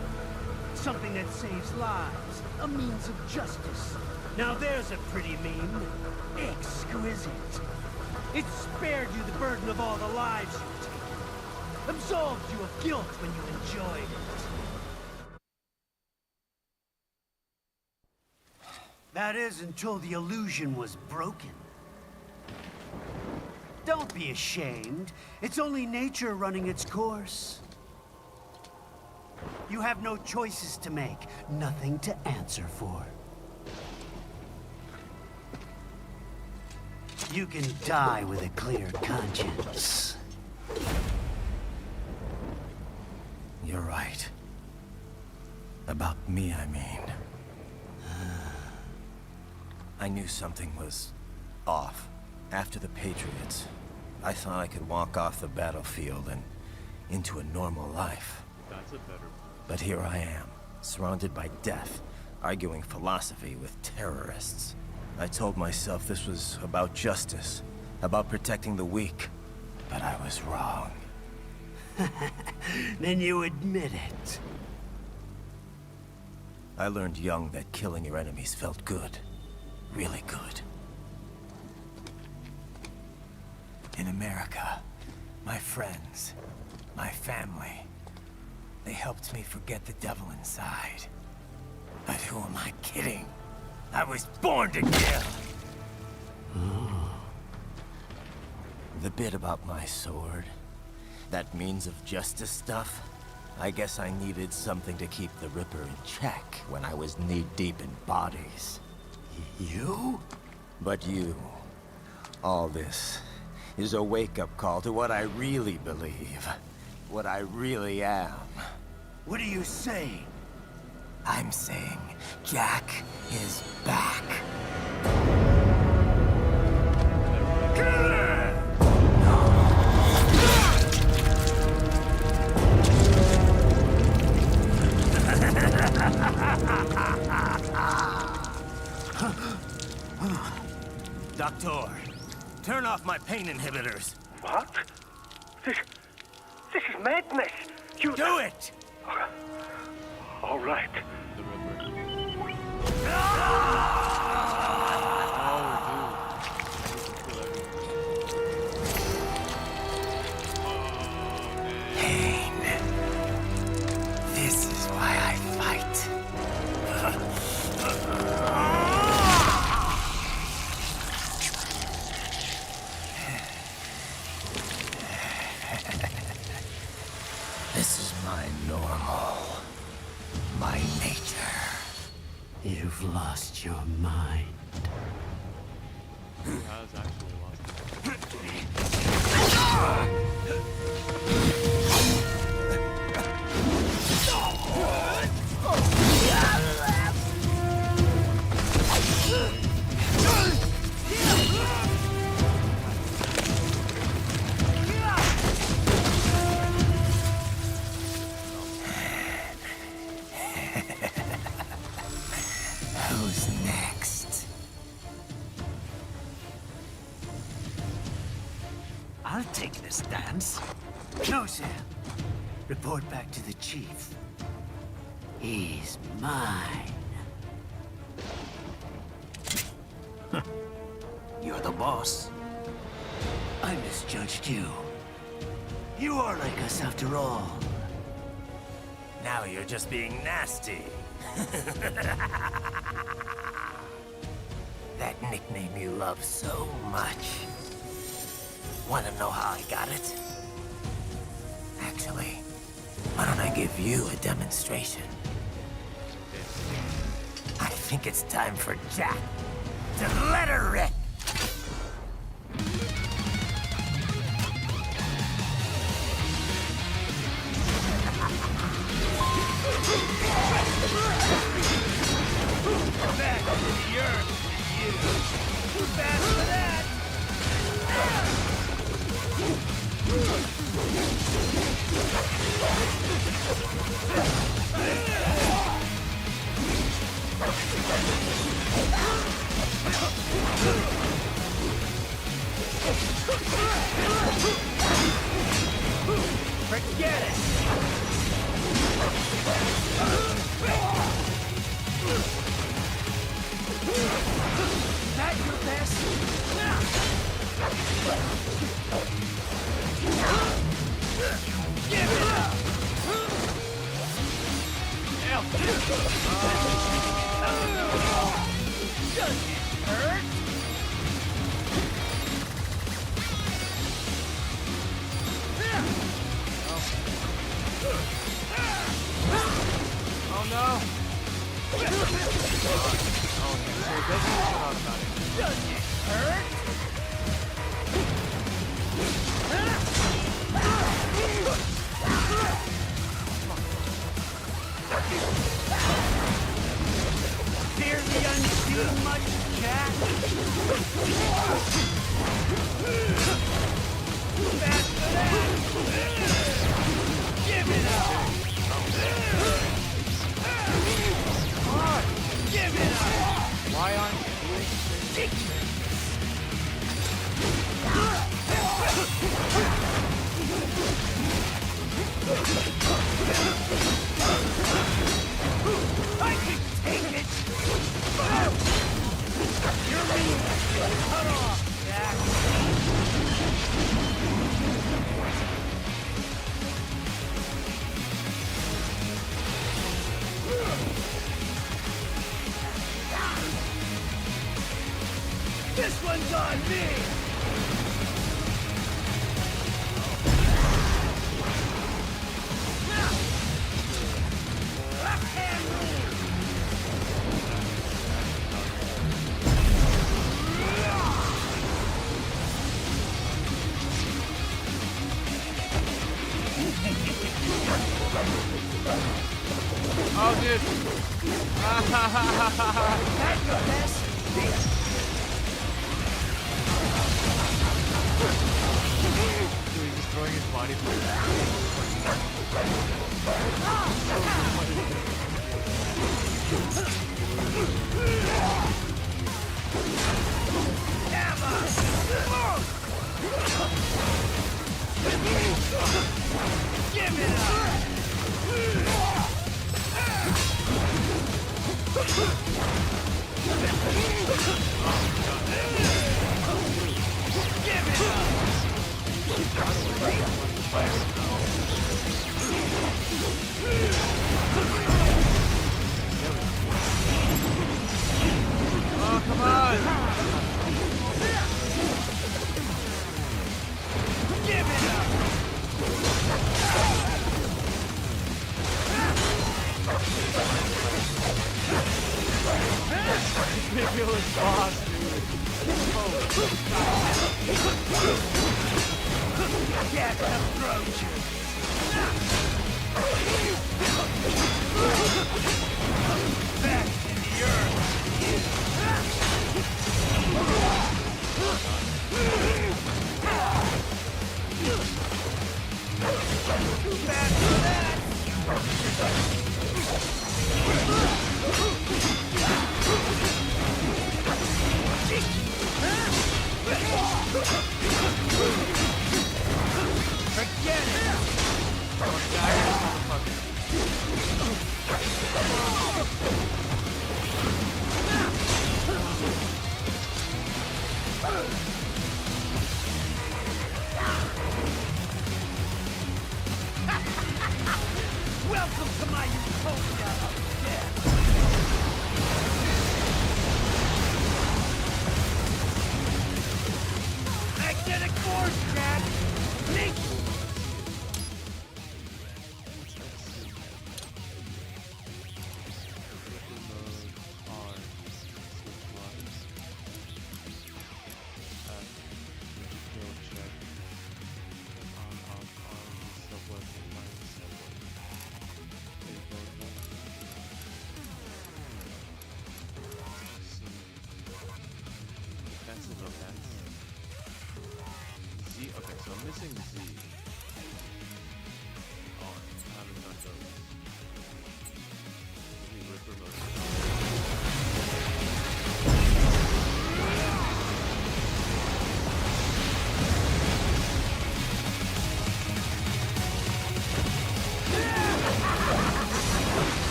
Something that saves lives, a means of justice. Now there's a pretty meme. Exquisite. It spared you the burden of all the lives you take. Absolved you of guilt when you enjoyed it. That is, until the illusion was broken. Don't be ashamed. It's only nature running its course. You have no choices to make, nothing to answer for. You can die with a clear conscience. You're right. About me, I mean. I knew something was off. After the Patriots, I thought I could walk off the battlefield and into a normal life. That's a better... But here I am, surrounded by death, arguing philosophy with terrorists. I told myself this was about justice, about protecting the weak. But I was wrong. Then you admit it. I learned young that killing your enemies felt good. Really good. In America, my friends, my family, they helped me forget the devil inside. But who am I kidding? I was born to kill! The bit about my sword, that means of justice stuff, I guess I needed something to keep the Ripper in check when I was knee-deep in bodies. You? But you, all this, is a wake-up call to what I really believe. What I really am. What do you say? I'm saying, Jack is back. Doctor, turn off my pain inhibitors. What? This is madness. You do it! All right. The river. Pain. This is why I fight. This is my normal. My nature. You've lost your mind. Has actually lost it. Who's next? I'll take this dance. No, Sam. Report back to the chief. He's mine. You're the boss. I misjudged you. You are like us after all. Now you're just being nasty. That nickname you love so much. Want to know how I got it? Actually, why don't I give you a demonstration? I think it's time for Jack to let her rip. Back to the earth, you. Too fast for that. Forget it. That your best? Give it up! Does it hurt? Oh no! Does it hurt? Fear the unseen much, Jack? Fast for that! Give it up! Come on, give it up! Why aren't you doing I can take it! You're being cut off, Jack! This one's on me! Left hand rule! Oh, dude. He's destroying his body. Give it Oh, come on! Give it up! Ridiculous boss, dude. Get approaching! Back to the earth! Too bad for that! Forget it!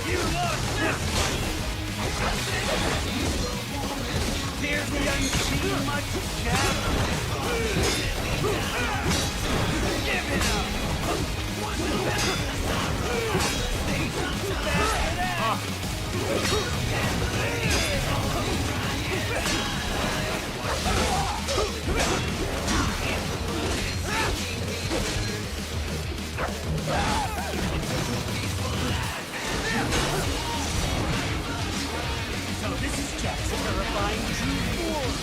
You lost this one! Fear the unseen much, Jack? Give it up! So this is Jack's terrifying true form.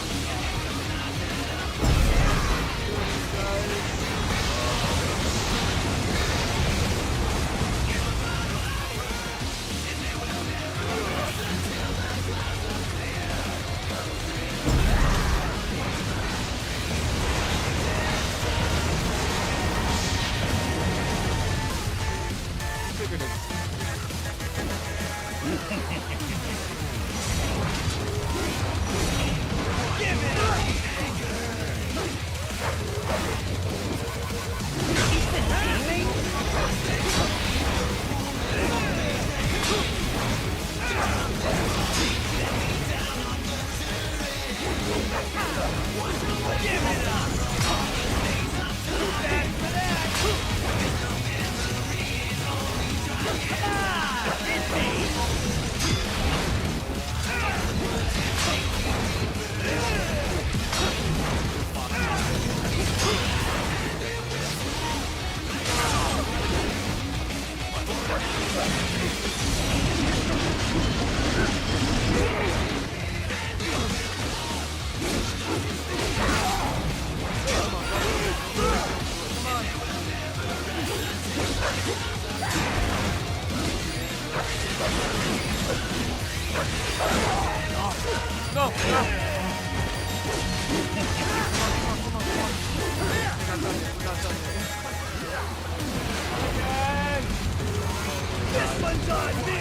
This one's on me!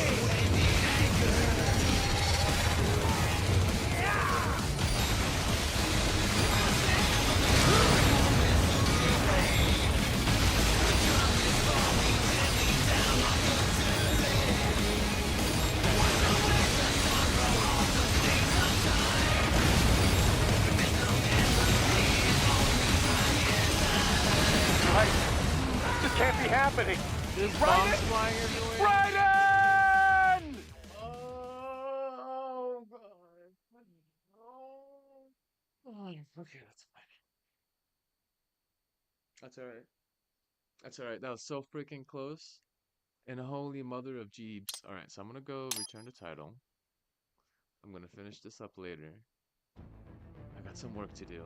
This can't be happening! There's bombs flying everywhere. Raiden! Oh god. Oh, okay, that's fine. That's alright. That's alright. That was so freaking close. And holy mother of Jeebs. Alright, so I'm gonna go return the title. I'm gonna finish this up later. I got some work to do.